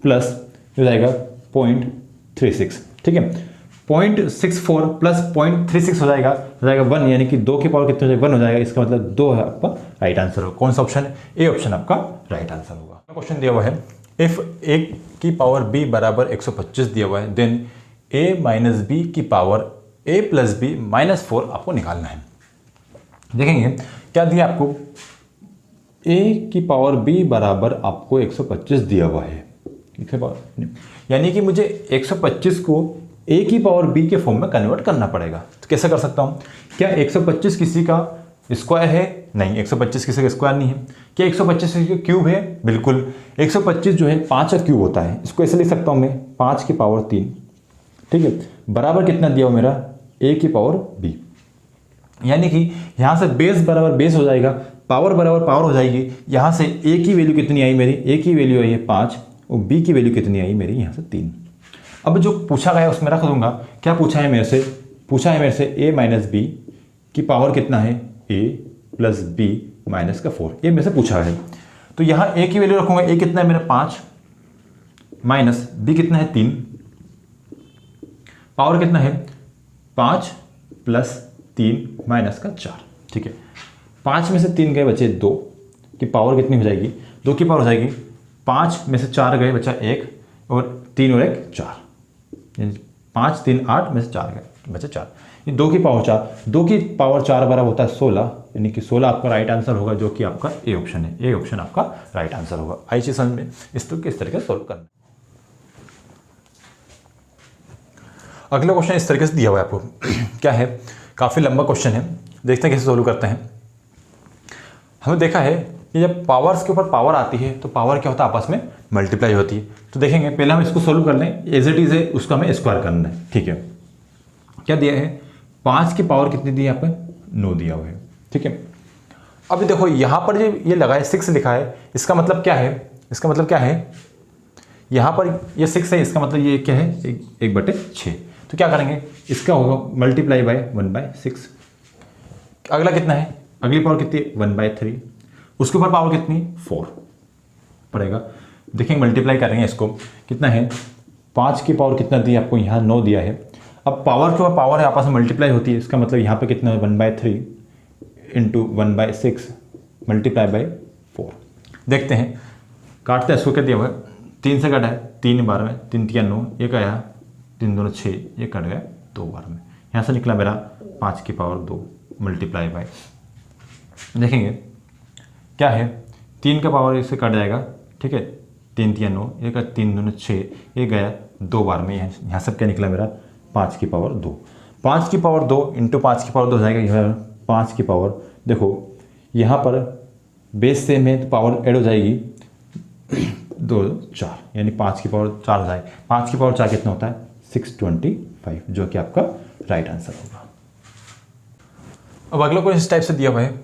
प्लस हो जाएगा 0.36, ठीक है। 0.64 प्लस 0.36 हो जाएगा 1, यानी कि 2 की पावर कितने हो जाएगा 1 हो जाएगा, इसका मतलब 2 है आपका राइट आंसर होगा। कौन सा ऑप्शन है, ए ऑप्शन आपका राइट आंसर होगा। क्वेश्चन दिया हुआ है इफ a की पावर b बराबर 125 दिया हुआ है, देन a माइनस बी की पावर a प्लस बी -4 आपको निकालना है। देखेंगे क्या दिया आपको, a की पावर b बराबर आपको 125 दिया हुआ है, यानी कि मुझे 125 को a की पावर b के फॉर्म में कन्वर्ट करना पड़ेगा। तो कैसे कर सकता हूँ, क्या 125 किसी का स्क्वायर है, नहीं 125 किसी का स्क्वायर नहीं है। क्या 125 किसी का क्यूब है, बिल्कुल 125 जो है 5 का क्यूब होता है, इसको ऐसे लिख सकता हूँ मैं 5 की पावर 3, ठीक है, बराबर कितना दिया हो मेरा a की पावर b, यानी कि यहाँ से बेस बराबर बेस हो जाएगा, पावर बराबर पावर हो जाएगी। यहाँ से a की वैल्यू कितनी आई मेरी, a की वैल्यू आई है 5 और b की वैल्यू कितनी आई मेरी यहाँ से 3। अब जो पूछा गया है उसमें रख दूंगा, क्या पूछा है मेरे से, पूछा है मेरे से a माइनस बी की पावर कितना है a प्लस बी माइनस का 4, ये मेरे से पूछा है। तो यहाँ a की वैल्यू रखूंगा, a कितना है मेरा 5 माइनस b कितना है 3, पावर कितना है 5 प्लस 3 माइनस का 4, ठीक है। 5 में से 3 गए बचे 2 की पावर कितनी हो जाएगी, 2 की पावर हो जाएगी 5 में से 4 गए बचा 1 और 3 और 1 4, 5 3 8 में से 4 गए बचे 4, ये 2 की पावर 4, 2 की पावर 4 बराबर होता है 16, यानी कि 16 आपका राइट आंसर होगा, जो कि आपका ए ऑप्शन है, ए ऑप्शन आपका राइट आंसर होगा। आई चीज समझ में, इसको किस तरीके से सोल्व करना। अगला क्वेश्चन इस तरीके से दिया हुआ है आपको क्या है, काफ़ी लंबा क्वेश्चन है, देखते हैं कैसे सोल्व करते हैं। हमें देखा है कि जब पावर्स के ऊपर पावर आती है तो पावर क्या होता है आपस में मल्टीप्लाई होती है। तो देखेंगे पहले हम इसको सोल्व कर लें, एज इट इज है उसका हमें स्क्वायर करना है, ठीक है। क्या दिया है 5 की पावर कितनी दी है आपको 9 दिया हुआ है, ठीक है। अब देखो यहाँ पर जो ये लगा है 6 लिखा है, इसका मतलब क्या है, इसका मतलब क्या है, यहाँ पर ये 6 है, इसका मतलब ये क्या है, 1/6। तो क्या करेंगे, इसका होगा मल्टीप्लाई बाय 1/6। अगला कितना है, अगली पावर कितनी है 1/3, उसके ऊपर पावर कितनी 4 पड़ेगा। देखेंगे मल्टीप्लाई करेंगे इसको, कितना है 5 की पावर कितना दी आपको, यहाँ 9 दिया है। अब पावर के ऊपर पावर है, आपस में मल्टीप्लाई होती है, इसका मतलब यहाँ पे कितना है 1/3 इंटू 1/6 मल्टीप्लाई बाय 4। देखते हैं, काटते हैं इसको, क्या दिया हुआ है 3 से कटा है, 3 बार में, 3 3 9, एक आया 3 2 6, ये कट गया 2 बार में, यहाँ से निकला मेरा 5 की पावर 2 मल्टीप्लाई बाय, देखेंगे क्या है 3 का पावर इससे कट जाएगा, ठीक है 3 3 9, एक 3 2 6, ये गया 2 बार में, यहाँ सब क्या निकला मेरा 5 की पावर 2। 5 की पावर 2 इंटू 5 की पावर 2 हो जाएगा, यह 5 की पावर, देखो यहाँ पर बेस सेम है तो पावर ऐड हो जाएगी 2 4, यानी 5 की पावर 4 हो जाएगी। 5 की पावर 4 कितना होता है 625, जो कि आपका राइट आंसर होगा। अब अगला क्वेश्चन इस टाइप से दिया हुआ है,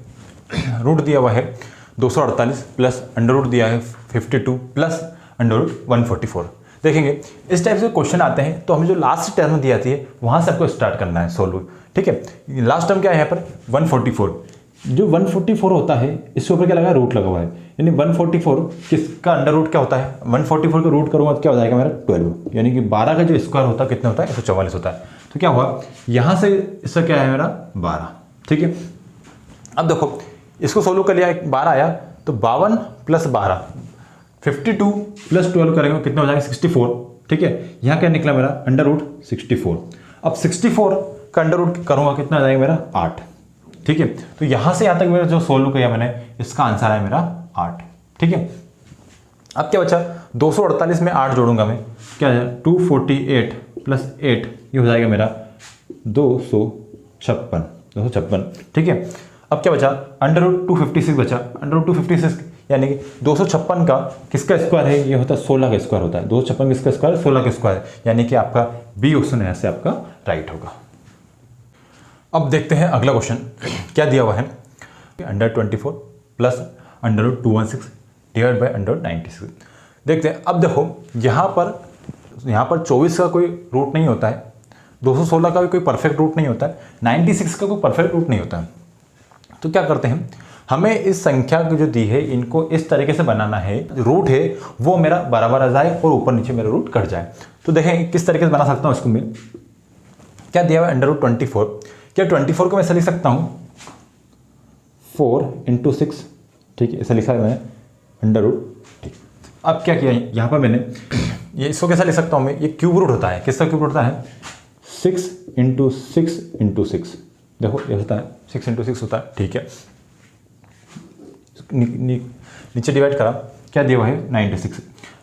रूट दिया हुआ है 248 प्लस अंडर रूट दिया है 52 प्लस अंडर रूट 144। देखेंगे इस टाइप से क्वेश्चन आते हैं तो हमें जो लास्ट टर्म दी जाती है वहाँ से आपको स्टार्ट करना है सोल्व, ठीक है। लास्ट टर्म क्या है यहाँ पर 144, जो 144 होता है इसके ऊपर क्या लगा है रूट लगा हुआ है, यानी 144 किसका अंडर रूट क्या होता है, 144 का रूट करूँगा तो क्या हो जाएगा मेरा 12, यानी कि 12 का जो स्क्वायर होता है कितना होता है 144 होता है। तो क्या हुआ यहाँ से इसका क्या है मेरा 12, ठीक है। अब देखो इसको सोल्व कर लिया, 12 आया तो 52 प्लस 12 52 प्लस 12 करेंगे कितना हो जाएगा 64, ठीक है। यहाँ क्या निकला मेरा अंडर रूट 64। अब 64 का अंडर रूट करूँगा कितना आ जाएगा मेरा 8, ठीक है। तो यहाँ से यहाँ तक मेरा जो सोल्व किया मैंने, इसका आंसर है मेरा 8, ठीक है। अब क्या बचा 248 में 8 जोड़ूंगा मैं, क्या है 248 प्लस 8, ये हो जाएगा मेरा 256, ठीक है। अब क्या बचा अंडर रूट 256 बचा, अंडर रूट 256 यानी कि 256 का किसका स्क्वायर है, ये होता है 16 का स्क्वायर होता है, 256 किसका स्क्वायर 16 का स्क्वायर, यानी कि आपका बी ऑप्शन है से आपका राइट होगा। अब देखते हैं अगला क्वेश्चन क्या दिया हुआ है, under 24 plus under root 216 divide by under root 96। देखते हैं, अब देखो यहाँ पर 24 का कोई रूट नहीं होता है, 216 का भी कोई परफेक्ट रूट नहीं होता है, 96 का कोई परफेक्ट रूट नहीं होता है। तो क्या करते हैं, हमें इस संख्या को जो दी है इनको इस तरीके से बनाना है, रूट है वो मेरा बराबर आ जाए और ऊपर नीचे मेरा रूट कट जाए। तो देखें किस तरीके से बना सकता हूँ इसको मैं, क्या दिया हुआ है अंडर रूट 24, क्या 24 को मैं ऐसा लिख सकता हूँ 4 × 6, ठीक है, ऐसा लिखा है मैंने अंडर रूट, ठीक। अब क्या किया यहाँ पर मैंने, ये इसको कैसा लिख सकता हूँ मैं, ये क्यूब रूट होता है, किसका क्यूब रूट होता है 6 × 6 × 6, देखो ये होता है 6 × 6 होता है, ठीक है। नीचे डिवाइड करा, क्या दिया हुआ है 96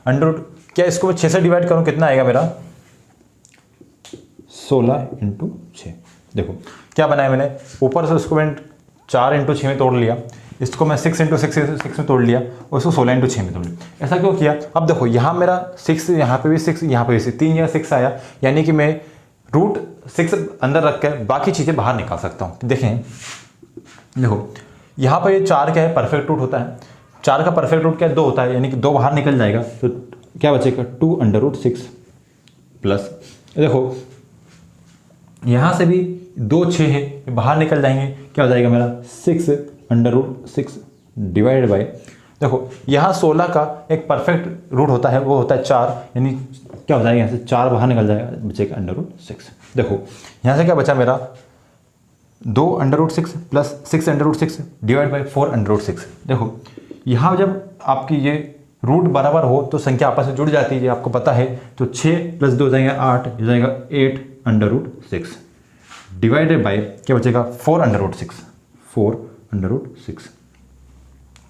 अंडर रूट, क्या इसको मैं 6 से डिवाइड करूँ कितना आएगा मेरा 16 × 6। देखो क्या बनाया मैंने, ऊपर से उसको मैंने 4 × 6 में तोड़ लिया, इसको मैं 6 × 6 में तोड़ लिया और इसको 16 × 6 में तोड़ लिया। ऐसा क्यों किया, अब देखो यहाँ मेरा 6, यहाँ पे भी 6, यहाँ पे भी 6, 3 या 6 आया, यानी कि मैं रूट 6 अंदर रख कर बाकी चीज़ें बाहर निकाल सकता हूँ। देखें देखो यहाँ पर ये 4 क्या है परफेक्ट रूट होता है, 4 का परफेक्ट रूट क्या है 2 होता है, यानी कि 2 बाहर निकल जाएगा, तो क्या बचेगा 2 अंडर रूट 6 प्लस, देखो यहाँ से भी 2 6 है, बाहर निकल जाएंगे, क्या हो जाएगा मेरा 6 अंडर रूट 6 डिवाइडेड बाई, देखो यहाँ 16 का एक परफेक्ट रूट होता है वो होता है 4, यानी क्या हो जाएगा यहाँ से 4 बाहर निकल जाएगा, बचेगा अंडर रूट 6। देखो यहाँ से क्या बचा मेरा 2 under root 6 plus 6 under root 6 divide by 4 under root 6। देखो यहाँ जब आपकी ये रूट बराबर हो तो संख्या आपस में जुड़ जाती है, आपको पता है, तो 6 + 2 हो जाएगा 8, हो जाएगा 8 अंडर रूट 6 डिवाइडेड बाई क्या बचेगा 4 under root 6, 4 under root 6,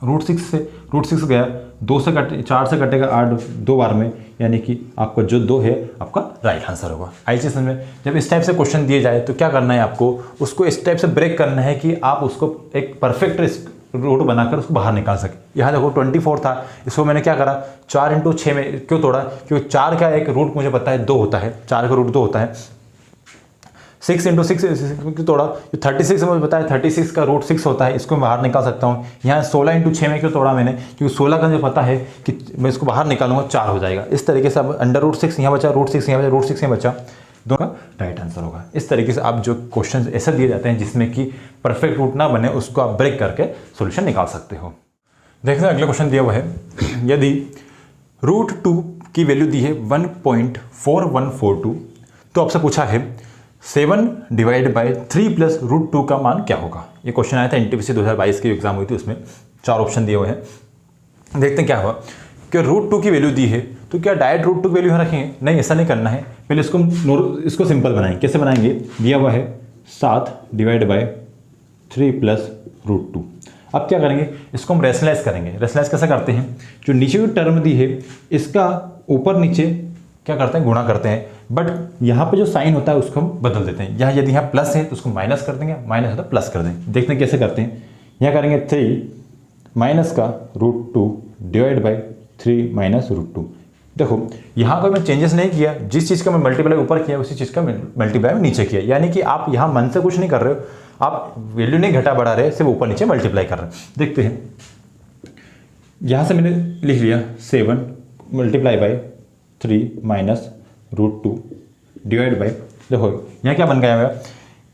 root 6 से रूट 6 गया, 2 से कटे 4 से कटेगा 8 2 बार में, यानी कि आपका जो 2 है आपका राइट आंसर होगा। आई चीज़ में जब इस टाइप से क्वेश्चन दिए जाए तो क्या करना है आपको, उसको इस टाइप से ब्रेक करना है कि आप उसको एक परफेक्ट रूट बनाकर उसको बाहर निकाल सके। यहाँ देखो 24 था, इसको मैंने क्या करा 4 × 6 में क्यों तोड़ा, क्योंकि 4 का एक रूट मुझे पता है 2 होता है, 4 का रूट 2 होता है, 6 इंटू 6 क्यों तोड़ा, जो 36 मुझे बताया 36 का रूट 6 होता है, इसको मैं बाहर निकाल सकता हूँ। यहाँ 16 इंटू 6 में क्यों तोड़ा मैंने, क्योंकि 16 का मुझे पता है कि मैं इसको बाहर निकालूंगा 4 हो जाएगा। इस तरीके से अब अंडर रूट 6 यहाँ बचा, रूट 6 यहाँ बचा, रूट 6 यहाँ बचा, दोनों का राइट आंसर होगा। इस तरीके से आप जो क्वेश्चन ऐसे दिए जाते हैं जिसमें कि परफेक्ट रूट ना बने, उसको आप ब्रेक करके सोल्यूशन निकाल सकते हो। देखते हैं अगला क्वेश्चन दिया हुआ है, यदि रूट 2 की वैल्यू दी है 1.4142, तो आपसे पूछा है 7 डिवाइड बाय 3 प्लस रूट 2 का मान क्या होगा। ये क्वेश्चन आया था एनटीपीसी 2022 की एग्जाम हुई थी, उसमें 4 ऑप्शन दिए हुए हैं। देखते हैं क्या हुआ कि रूट 2 की वैल्यू दी है, तो क्या डायरेक्ट रूट 2 की वैल्यू यहाँ रखेंगे, नहीं ऐसा नहीं करना है। पहले इसको सिंपल बनाएंगे। कैसे बनाएंगे, दिया हुआ है 7 डिवाइड बाय 3 प्लस रूट 2। अब क्या करेंगे, इसको हम रेशनलाइज करेंगे। रेशनलाइज कैसे करते हैं, जो नीचे की टर्म दी है इसका ऊपर नीचे क्या करते हैं, गुणा करते हैं, बट यहाँ पे जो साइन होता है उसको हम बदल देते हैं। यहाँ यदि यहाँ प्लस है तो उसको माइनस कर देंगे, माइनस है तो प्लस कर देंगे। देखते हैं कैसे करते हैं। यहाँ करेंगे 3 माइनस का root 2 divide by 3 minus root 2। देखो यहाँ पर मैं चेंजेस नहीं किया, जिस चीज़ का मैं मल्टीप्लाई ऊपर किया उसी चीज़ का मल्टीप्लाई नीचे किया, यानी कि आप यहाँ मन से कुछ नहीं कर रहे हो, आप वैल्यू नहीं घटा बढ़ा रहे, सिर्फ ऊपर नीचे मल्टीप्लाई कर रहे हैं। देखते हैं, यहाँ से मैंने लिख लिया 7 multiply by 3 minus root 2 divide by, देखो यहाँ क्या बन गया मेरा,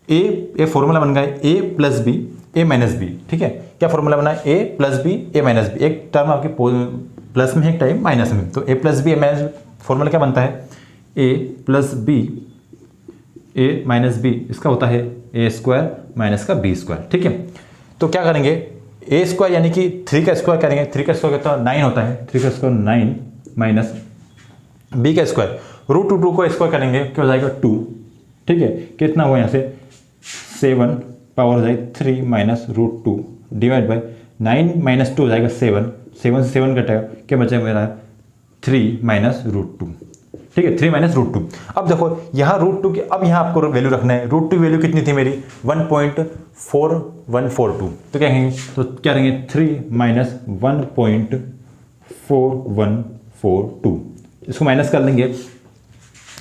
ए फॉर्मूला बन गया ए प्लस बी ए माइनस बी। ठीक है, क्या फॉर्मूला बना है, ए प्लस बी ए माइनस बी, एक टर्म आपकी प्लस में है, एक टाइम माइनस में, तो ए प्लस बी ए माइनस बी फॉर्मूला क्या बनता है, ए प्लस बी ए माइनस बी, इसका होता है ए स्क्वायर माइनस का बी स्क्वायर। ठीक है, तो क्या करेंगे, ए स्क्वायर यानी कि 3 का स्क्वायर करेंगे, 3 का स्क्वायर कितना 9 होता है, 3 का स्क्वायर 9 माइनस बी का स्क्वायर रूट 2 को स्क्वायर करेंगे क्या हो जाएगा 2। ठीक है, कितना हुआ यहाँ से 7 पावर हो जाएगी 3 minus root 2 divide by 9 minus 2 हो जाएगा 7 से 7 कटेगा, क्या बचेगा मेरा 3 माइनस रूट 2। ठीक है, 3 माइनस रूट 2। अब देखो यहाँ रूट 2 की, अब यहाँ आपको वैल्यू रखना है, रूट 2 की वैल्यू कितनी थी मेरी 1.4142, तो क्या कहेंगे, तो क्या करेंगे 3 माइनस 1.4142, इसको माइनस कर लेंगे।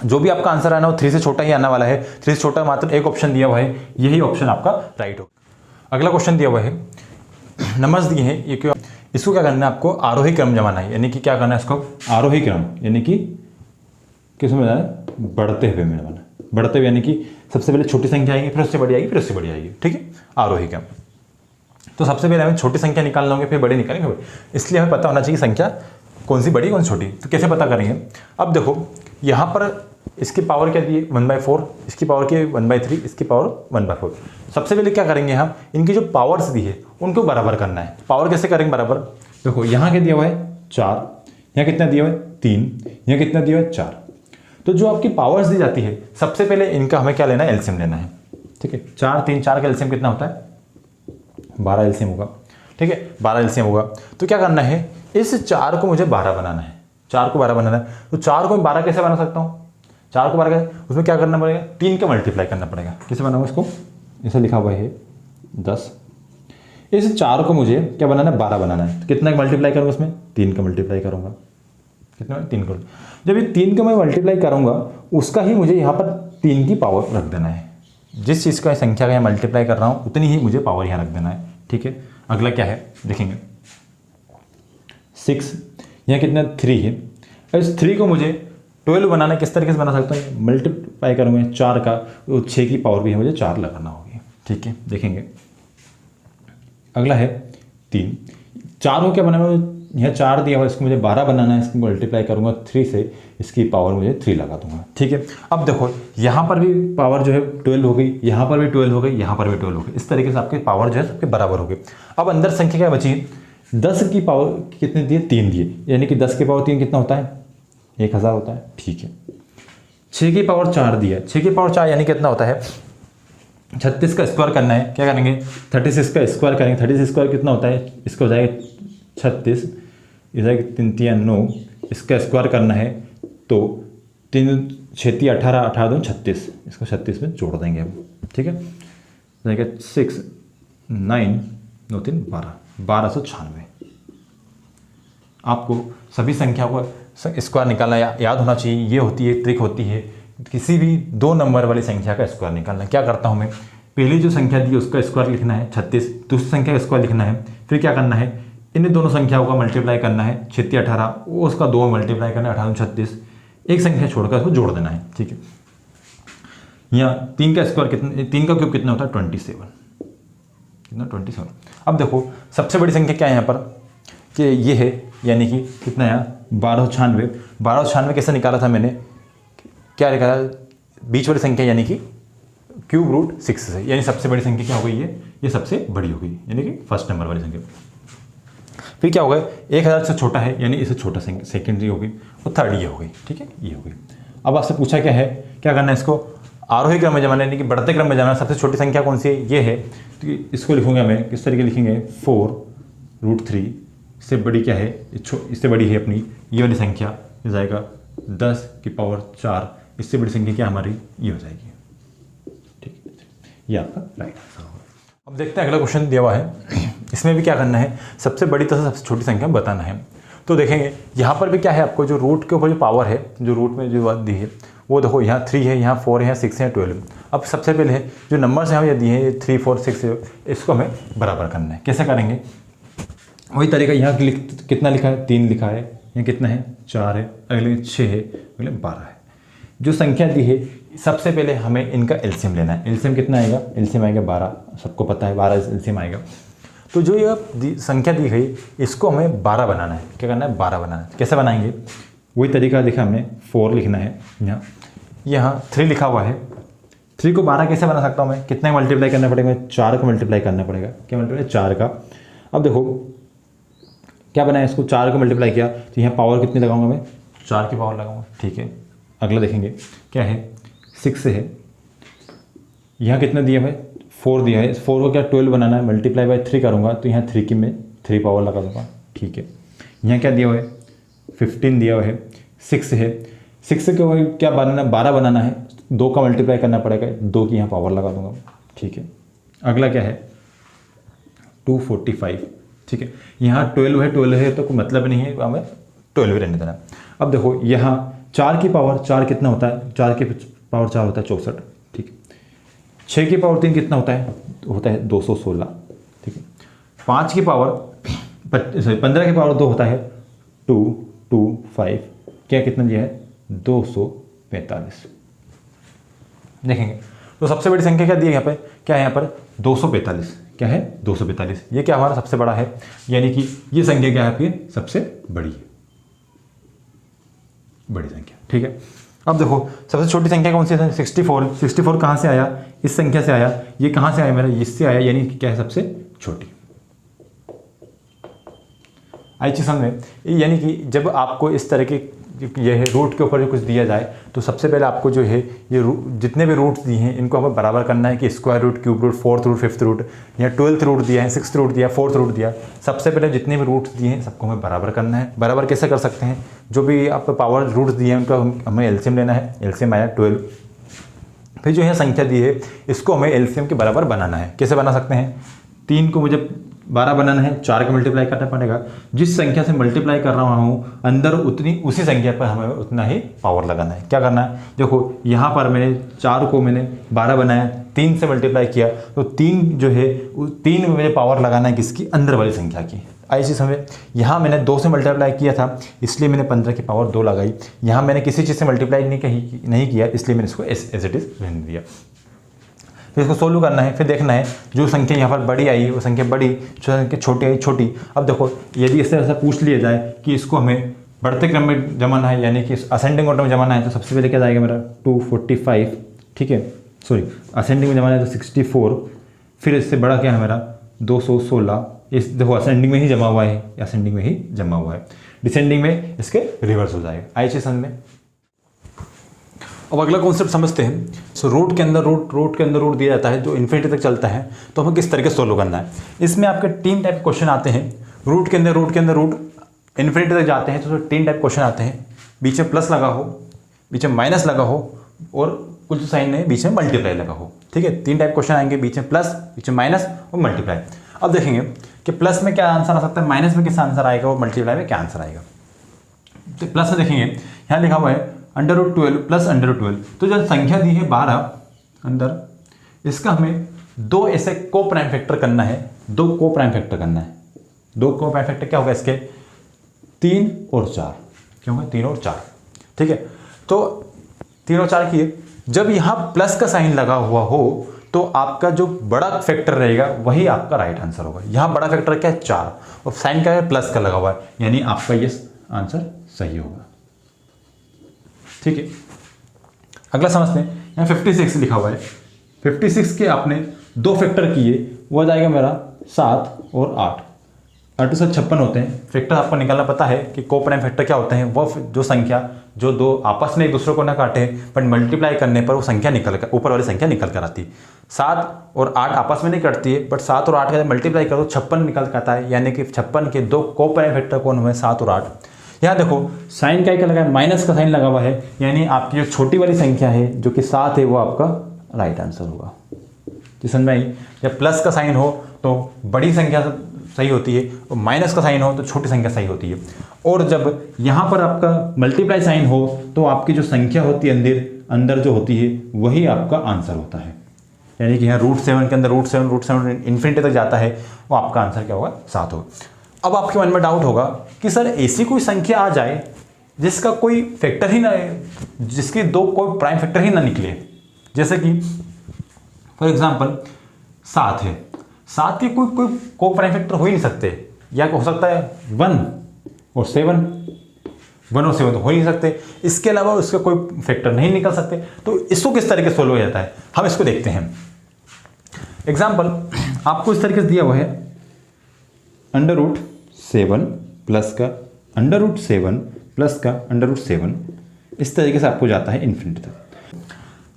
जो भी आपका आंसर आना हो 3 से छोटा ही आने वाला है, 3 से छोटा मात्र एक ऑप्शन दिया हुआ है, यही ऑप्शन आपका राइट हो। अगला क्वेश्चन दिया हुआ है, नंबर्स दिए हैं, ये क्यों, इसको क्या करना है, आपको आरोही क्रम जमाना है, यानी कि क्या करना है इसको आरोही क्रम, यानी कि किसमें जाना है, बढ़ते हुए में जाना, बढ़ते हुए यानी कि सबसे पहले छोटी संख्या आएगी, फिर उससे बड़ी आएगी, फिर उससे बड़ी आएगी। ठीक है, आरोही क्रम। तो सबसे पहले हमें छोटी संख्या निकालना होंगे, फिर बड़ी निकालेंगे, इसलिए हमें पता होना चाहिए संख्या कौन सी बड़ी कौन सी छोटी। तो कैसे पता करेंगे, अब देखो यहाँ पर इसकी पावर क्या दी है 1/4, इसकी पावर क्या है 1/3, इसकी पावर 1/4। सबसे पहले क्या करेंगे, हम इनकी जो पावर्स दी है उनको बराबर करना है। पावर कैसे करेंगे बराबर, देखो यहाँ क्या दिया हुआ है 4, यहाँ कितना दिया हुआ है 3, यहाँ कितना दिया हुआ है 4। तो जो आपकी पावर्स दी जाती है सबसे पहले इनका हमें क्या लेना है, एलसीएम लेना है। ठीक है, 4 3 4 का एलसीएम कितना होता है 12 एलसीएम होगा। ठीक है, 12 एलसीएम होगा। तो क्या करना है, इस 4 को मुझे 12 बनाना है, 4 को 12 बनाना है। तो 4 को मैं 12 कैसे बना सकता हूँ, 4 को 12 कैसे, उसमें क्या करना पड़ेगा 3 का मल्टीप्लाई करना पड़ेगा। कैसे बनाऊँ इसको, ऐसे लिखा हुआ है 10, इस 4 को मुझे क्या बनाना है 12 बनाना है। तो कितना मल्टीप्लाई करूँगा उसमें, 3 का मल्टीप्लाई करूँगा, कितना 3 का। जब ये 3 का मैं मल्टीप्लाई करूँगा उसका ही मुझे यहाँ पर 3 की पावर रख देना है। जिस चीज़ का संख्या का यहाँ मल्टीप्लाई कर रहा हूँ उतनी ही मुझे पावर यहाँ रख देना है। ठीक है, अगला क्या है देखेंगे, 6, यहाँ कितना 3 है, इस 3 को मुझे 12 बनाना है। किस तरीके से बना सकता हूँ, मल्टीप्लाई करूँगा 4 का, तो 6 की पावर भी है मुझे 4 लगाना होगी। ठीक है, देखेंगे अगला है 3, 4 को क्या बनाना है, यहाँ 4 दिया हुआ, इसको मुझे 12 बनाना है, इसको मल्टीप्लाई करूँगा 3 से, इसकी पावर मुझे 3 लगा दूंगा। ठीक है, अब देखो यहाँ पर भी पावर जो है 12 हो गई, यहाँ पर भी 12 हो गई, यहाँ पर भी 12 हो गई। इस तरीके से आपकी पावर जो है सबके बराबर हो गई। अब अंदर संख्या क्या बची, 10 की पावर कितने दिए 3 दिए, यानी कि 10 की पावर 3 कितना होता है 1000 होता है। ठीक है, 6 की पावर 4 दिया, 6 की पावर 4 यानी कितना होता है 36 का स्क्वायर करना है। क्या करेंगे 36 का स्क्वायर करेंगे, 36 स्क्वायर कितना होता है, इसका हो जाएगा 36, इधर 3 3 9, इसका स्क्वायर करना है तो 3 6 18, 18 2 36, इसको 36 में जोड़ देंगे हम। ठीक है, जाएगा 6 9 9 3 12, 1296। आपको सभी संख्याओं को स्क्वायर निकालना याद होना चाहिए। ये होती है ट्रिक होती है किसी भी दो नंबर वाली संख्या का स्क्वायर निकालना है। क्या करता हूँ मैं, पहली जो संख्या दी उसका स्क्वायर लिखना है 36, दूसरी संख्या का स्क्वायर लिखना है, फिर क्या करना है इन दोनों संख्याओं का मल्टीप्लाई करना है, 36 18 वो उसका 2 मल्टीप्लाई करना है 18 36, एक संख्या छोड़कर उसको जोड़ देना है। ठीक है, यहाँ 3 का स्क्वायर कितना, 3 का क्यूब कितना होता है 27, कितना 27। अब देखो सबसे बड़ी संख्या क्या है यहाँ पर कि ये है, यानी कि कितना है 1296। 1296 कैसे निकाला था मैंने, क्या निकाला, बीच वाली संख्या यानी कि क्यूब रूट 6 से, यानी सबसे बड़ी संख्या क्या हो गई है, ये सबसे बड़ी हो गई यानी कि फर्स्ट नंबर वाली संख्या। फिर क्या होगा 1000 से छोटा है यानी इससे छोटा संख्या सेकेंडरी हो गई, और थर्ड ये हो गई। ठीक है, ये हो गई। अब आपसे पूछा क्या है, क्या करना है, इसको आरोही क्रम में जमाना यानी कि बढ़ते क्रम में जमाना। सबसे छोटी संख्या कौन सी है, ये है, तो इसको लिखूंगा मैं किस तरीके लिखेंगे 4√3, इससे बड़ी क्या है, इससे बड़ी है अपनी ये वाली संख्या, ये जाएगा 10⁴, इससे बड़ी संख्या क्या हमारी ये हो जाएगी। ठीक है, ये आपका राइट आंसर होगा। अब देखते हैं अगला क्वेश्चन दिया हुआ है, इसमें भी क्या करना है, सबसे बड़ी तथा सबसे छोटी संख्या बताना है। तो देखेंगे यहाँ पर भी क्या है, आपको जो रूट के ऊपर जो पावर है, जो रूट में जो बात दी है वो देखो, यहाँ 3 है, यहाँ 4 है, यहाँ 6 है, 12। अब सबसे पहले है जो नंबर्स यहाँ दिए हैं 3 4 6 है, इसको हमें बराबर करना है। कैसे करेंगे, वही तरीका, यहाँ कितना लिखा है 3 लिखा है, यहाँ कितना है 4 है, अगले 6 है, अगले 12 है। जो संख्या दी है सबसे पहले हमें इनका एलसीएम लेना है। एलसीएम कितना आएगा, एलसीएम आएगा 12, सबको पता है 12 एलसीएम आएगा। तो जो ये संख्या दी गई इसको हमें 12 बनाना है। क्या करना है, 12 बनाना है। कैसे बनाएंगे, वही तरीका देखा हमने, 4 लिखना है, यहाँ 3 लिखा हुआ है, 3 को 12 कैसे बना सकता हूँ मैं, कितना मल्टीप्लाई करना पड़ेगा, 4 को मल्टीप्लाई करना पड़ेगा। क्या मल्टीप्लाई, 4 का। अब देखो क्या बनाया, इसको 4 को मल्टीप्लाई किया तो यहाँ पावर कितनी लगाऊंगा मैं, 4 की पावर लगाऊंगा। ठीक है, अगला देखेंगे क्या है, 6 है, यहाँ कितना दिया भाई 4 दिया है, 4 को क्या 12 बनाना है, मल्टीप्लाई बाय 3 करूँगा तो यहाँ 3 की मैं 3 पावर लगा दूँगा। ठीक है, यहाँ क्या दिया हुआ है 15 दिया हुआ है, 6 है, 6 के क्या बनाना है, 12 बनाना है, 2 का मल्टीप्लाई करना पड़ेगा, 2 की यहाँ पावर लगा दूँगा। ठीक है, अगला क्या है 245। ठीक है, यहाँ 12 है तो कोई मतलब नहीं है, हमें 12 रहने देना। अब देखो यहाँ 4 की पावर 4 कितना होता है, 4 की पावर 4 होता है 64। ठीक है, 6 की पावर 3 कितना होता है 216। ठीक है, 5 की पावर 15 की पावर 2 होता है 225, क्या कितना दिया है 245। देखेंगे तो सबसे बड़ी संख्या क्या दी है यहाँ पे, क्या है यहाँ पर 245, क्या है 245, ये क्या हमारा सबसे बड़ा है, यानी कि ये संख्या क्या है आपकी सबसे बड़ी है, बड़ी संख्या। ठीक है, अब देखो सबसे छोटी संख्या कौन सी है 64। 64 कहाँ से आया, इस संख्या से आया, ये कहाँ से आया मेरा, इससे आया, यानी कि क्या है सबसे छोटी। आई चीज समझ में, यानी कि जब आपको इस तरह के ये रूट के ऊपर कुछ दिया जाए तो सबसे पहले आपको जो है ये जितने भी रूट्स दिए हैं इनको हमें बराबर करना है कि square root, cube root, 4th root, 5th root या 12th रूट दिया है, 6th रूट दिया, 4th रूट दिया, सबसे पहले जितने भी रूट्स दिए हैं सबको हमें बराबर करना है। बराबर कैसे कर सकते हैं, जो भी आप पावर रूट्स दिए हैं उनका हमें एलसीएम लेना है, एलसीएम आया 12। फिर जो है संख्या दी है इसको हमें एलसीएम के बराबर बनाना है। कैसे बना सकते हैं, 3 को मुझे 12 बनाना है, 4 का मल्टीप्लाई करना पड़ेगा, जिस संख्या से मल्टीप्लाई कर रहा हूँ अंदर उसी संख्या पर हमें उतना ही पावर लगाना है। क्या करना है, देखो यहाँ पर मैंने 4 को मैंने 12 बनाया, 3 से मल्टीप्लाई किया तो 3 जो है 3 में मुझे पावर लगाना है किसकी, अंदर वाली संख्या की। ऐसी समय यहाँ मैंने 2 से मल्टीप्लाई किया था इसलिए मैंने 15 की पावर 2 लगाई, यहाँ मैंने किसी चीज़ से मल्टीप्लाई नहीं किया इसलिए मैंने इसको एज इट इज़ रहने दिया। फिर इसको सोल्व करना है, फिर देखना है जो संख्या यहाँ पर बड़ी आई वो संख्या बड़ी, जो संख्या छोटी आई छोटी। अब देखो यदि इससे ऐसा पूछ लिया जाए कि इसको हमें बढ़ते क्रम में जमाना है यानी कि असेंडिंग ऑर्डर में जमाना है तो सबसे पहले क्या जाएगा मेरा 245। ठीक है, सॉरी असेंडिंग में जमाना है तो 64, फिर इससे बड़ा क्या है मेरा 216। इस देखो असेंडिंग में ही जमा हुआ है, असेंडिंग में ही जमा हुआ है, डिसेंडिंग में इसके रिवर्स हो जाएगा। आई चीज समझ में। अब अगला कॉन्सेप्ट समझते हैं। सो रूट के अंदर रूट दिया जाता है जो इन्फिनिटी तक चलता है, तो हमें किस तरीके से सोल्व करना है। इसमें आपके 3 टाइप क्वेश्चन आते हैं। रूट के अंदर रूट इन्फिनिटी तक जाते हैं तो 3 टाइप क्वेश्चन आते हैं। बीच में प्लस लगा हो, बीच में माइनस लगा हो और कुछ साइन है बीच में मल्टीप्लाई लगा हो। ठीक है, 3 टाइप क्वेश्चन आएंगे, बीच में प्लस, बीच में माइनस और मल्टीप्लाई। अब देखेंगे कि प्लस में क्या आंसर आ सकता है, माइनस में किस आंसर आएगा और मल्टीप्लाई में क्या आंसर आएगा। तो प्लस में देखेंगे यहाँ लिखा हुआ है √12 प्लस √12, तो जो संख्या दी है 12 अंदर, इसका हमें दो ऐसे को प्राइम फैक्टर करना है, दो को प्राइम फैक्टर करना है। दो को प्राइम फैक्टर क्या होगा इसके? 3 और 4, क्या होगा? 3 और 4, ठीक है। तो 3 और 4 किए, जब यहाँ प्लस का साइन लगा हुआ हो तो आपका जो बड़ा फैक्टर रहेगा वही आपका राइट आंसर होगा। यहाँ बड़ा फैक्टर क्या है? 4, और साइन क्या है? प्लस का लगा हुआ है, यानी आपका ये आंसर सही होगा, ठीक है। अगला समझते हैं, यहाँ 56 लिखा हुआ है। 56 के आपने दो फैक्टर किए, वो आ जाएगा मेरा 7 और 8, 8 से 56 होते हैं। फैक्टर आपको निकालना पता है कि को प्राइम फैक्टर क्या होते हैं? वो जो संख्या जो दो आपस में एक दूसरे को ना काटे, बट मल्टीप्लाई करने पर वो संख्या निकल कर, ऊपर वाली संख्या निकल कर आती है। 7 और 8 आपस में नहीं कटती है, बट 7 और 8 का मल्टीप्लाई करो 56 निकल कर आता है, यानी कि 56 के दो को प्राइम फैक्टर कौन हुए? 7 और 8। यहाँ देखो साइन क्या लगा है? माइनस का साइन लगा हुआ है, यानी आपकी जो छोटी वाली संख्या है जो कि 7 है वो आपका राइट आंसर होगा। तो समझ में आई? जब प्लस का साइन हो तो बड़ी संख्या सही होती है, और माइनस का साइन हो तो छोटी संख्या सही होती है, और जब यहाँ पर आपका मल्टीप्लाई साइन हो तो आपकी जो संख्या होती है अंदर जो होती है वही आपका आंसर होता है। यानी कि यहाँ √7 के अंदर √7 इन्फिनिटी तक जाता है, वो आपका आंसर क्या होगा? 7 होगा। अब आपके मन में डाउट होगा कि सर ऐसी कोई संख्या आ जाए जिसका कोई फैक्टर ही ना, जिसके दो कोई प्राइम फैक्टर ही ना निकले, जैसे कि फॉर एग्जाम्पल 7 है, 7 के कोई को प्राइम फैक्टर हो ही नहीं सकते, या हो सकता है 1 और 7, 1 और 7 तो हो ही नहीं सकते, इसके अलावा उसका कोई फैक्टर नहीं निकल सकते। तो इसको किस तरीके से सोल्व हो जाता है, हम इसको देखते हैं। एग्जाम्पल आपको इस तरीके से दिया हुआ है, √7 प्लस का √7 प्लस का √7, इस तरीके से आपको जाता है इन्फिनिटी तक।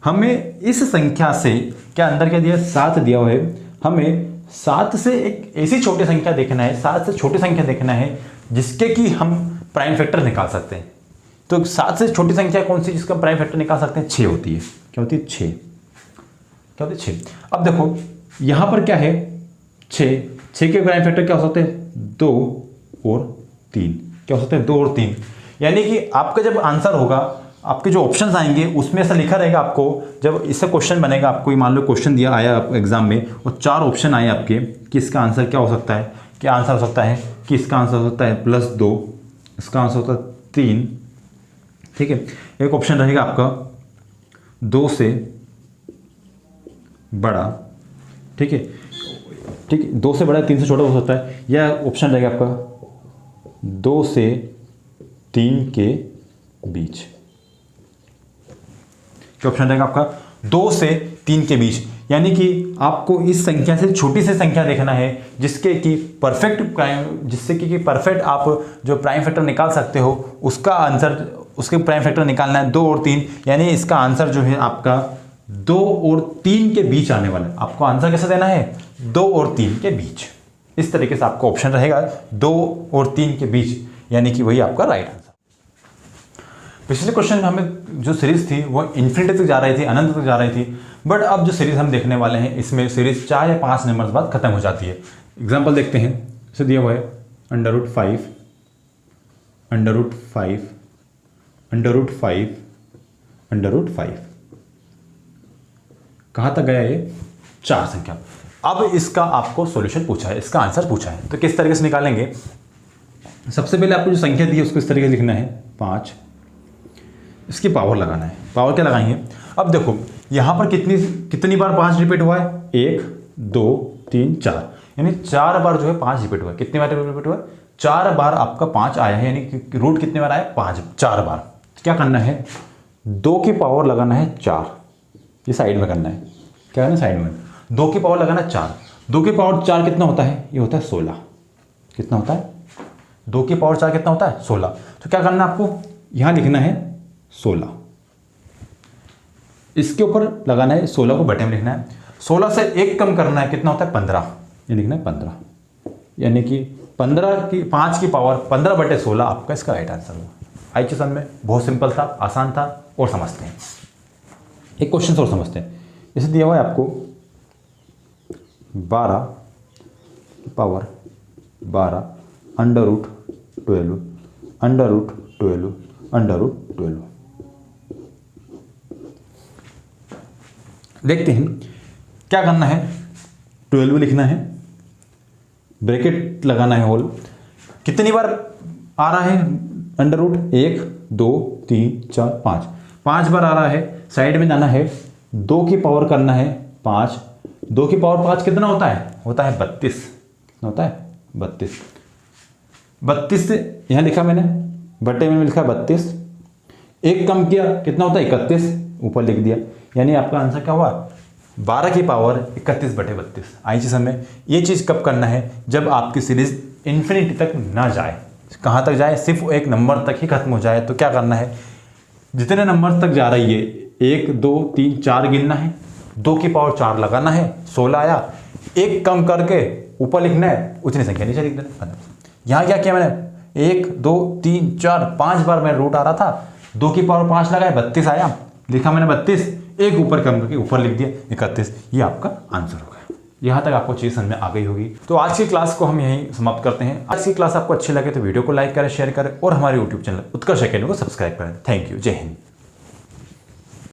हमें इस संख्या से क्या अंदर क्या दिया? 7 दिया हुआ है। हमें 7 से एक ऐसी छोटी संख्या देखना है, 7 से छोटी संख्या देखना है जिसके कि हम प्राइम फैक्टर निकाल सकते हैं। तो 7 से छोटी संख्या कौन सी जिसका प्राइम फैक्टर निकाल सकते हैं? 6 होती है। क्या होती है? 6। क्या होती है? 6। अब देखो यहाँ पर क्या है? 6 के प्राइम फैक्टर क्या हो सकते हैं? 2 और 3। क्या हो सकते हैं? 2 और 3। यानी कि आपका जब आंसर होगा, आपके जो ऑप्शंस आएंगे उसमें ऐसा लिखा रहेगा आपको, जब इससे क्वेश्चन बनेगा, आपको मान लो क्वेश्चन दिया आया एग्जाम में और 4 ऑप्शन आए आपके कि इसका आंसर क्या हो सकता है, क्या आंसर हो सकता है कि इसका आंसर हो सकता है +2, इसका आंसर होता है 3, ठीक है। एक ऑप्शन रहेगा आपका 2 से बड़ा, ठीक है, ठीक है, 2 से बड़ा 3 से छोटा हो सकता है, या ऑप्शन रहेगा आपका 2 से 3 के बीच। क्या ऑप्शन रहेगा आपका? 2 से 3 के बीच, यानी कि आपको इस संख्या से छोटी सी संख्या देखना है जिसके कि परफेक्ट प्राइम, जिससे कि परफेक्ट आप जो प्राइम फैक्टर निकाल सकते हो उसका आंसर, उसके प्राइम फैक्टर निकालना है 2 और 3, यानी इसका आंसर जो है आपका 2 और 3 के बीच आने वाला है। आपको आंसर कैसे देना है? 2 और 3 के बीच। इस तरीके से आपको ऑप्शन रहेगा 2 और 3 के बीच, यानी कि वही आपका राइट आंसर। पिछले क्वेश्चन में हमें जो सीरीज थी वो इन्फिनिटी तक जा रही थी, अनंत तक जा रही थी, बट अब जो सीरीज हम देखने वाले हैं इसमें सीरीज 4 या 5 नंबर्स बाद खत्म हो जाती है। एग्जांपल देखते हैं, इसे दिया हुआ है √5 √5 √5 √5, कहाँ तक गया ये? 4 संख्या। अब इसका आपको सॉल्यूशन पूछा है, इसका आंसर पूछा है, तो किस तरीके से निकालेंगे? सबसे पहले आपको जो संख्या दी है उसको इस तरीके से लिखना है 5, इसकी पावर लगाना है। पावर क्या लगाएंगे? अब देखो यहाँ पर कितनी बार 5 रिपीट हुआ है? 1 2 3 4, यानी 4 बार जो है 5 रिपीट हुआ है। कितनी बार रिपीट हुआ है? 4 बार आपका 5 आया है, यानी कि रूट कितने बार आया? 5, 4 बार। क्या करना है? 2 की पावर लगाना है 4, ये साइड में करना है। क्या करना है? साइड में 2 की पावर लगाना 4। 2 की पावर 4 कितना होता है? ये होता है 16। कितना होता है? 2 की पावर 4 कितना होता है? 16। तो क्या करना है आपको? यहाँ लिखना है 16, इसके ऊपर लगाना है 16 को बटे में लिखना है। 16 से 1 कम करना है, कितना होता है? 15, ये लिखना है 15, यानी कि 5 की पावर 15 बटे 16 आपका इसका राइट आंसर होगा। आई क्वेश्चन में बहुत सिंपल था, आसान था, और समझते हैं। एक क्वेश्चन और समझते हैं। इसे दिया हुआ है आपको 12 पावर 12 √12 √12 √12, देखते हैं क्या करना है। 12 लिखना है, ब्रैकेट लगाना है होल। कितनी बार आ रहा है अंडर रूट? 1 2 3 4 5, 5 बार आ रहा है। साइड में जाना है, 2 की पावर करना है 5। 2 की पावर 5 कितना होता है? होता है 32। कितना होता है? 32। 32 से यहाँ लिखा मैंने, बटे में लिखा 32। एक कम किया, कितना होता है? 31, ऊपर लिख दिया। यानी आपका आंसर क्या हुआ? 12 की पावर 31 बटे 32। आई चीज़ हमें ये चीज़ कब करना है? जब आपकी सीरीज इन्फिनिटी तक ना जाए। कहाँ तक जाए? सिर्फ एक नंबर तक ही खत्म हो जाए। तो क्या करना है? जितने नंबर तक जा रही है, 1 2 3 4 गिनना है, 2 की पावर 4 लगाना है, 16 आया। एक कम करके ऊपर लिखना है, उतनी संख्या नीचे लिख देना। यहाँ क्या किया मैंने? 1 2 3 4 5 बार मैं रूट आ रहा था, 2 की पावर 5 लगाया, 32 आया। लिखा मैंने 32, एक ऊपर कम करके ऊपर लिख दिया 31। ये आपका आंसर होगा। यहाँ तक आपको चीज़ समझ में आ गई होगी। तो आज की क्लास को हम यहीं समाप्त करते हैं। आज की क्लास आपको अच्छी लगे तो वीडियो को लाइक करें, शेयर करें और हमारे यूट्यूब चैनल उत्कर्ष अकेडमी को सब्सक्राइब करें। Thank you. जय हिंद।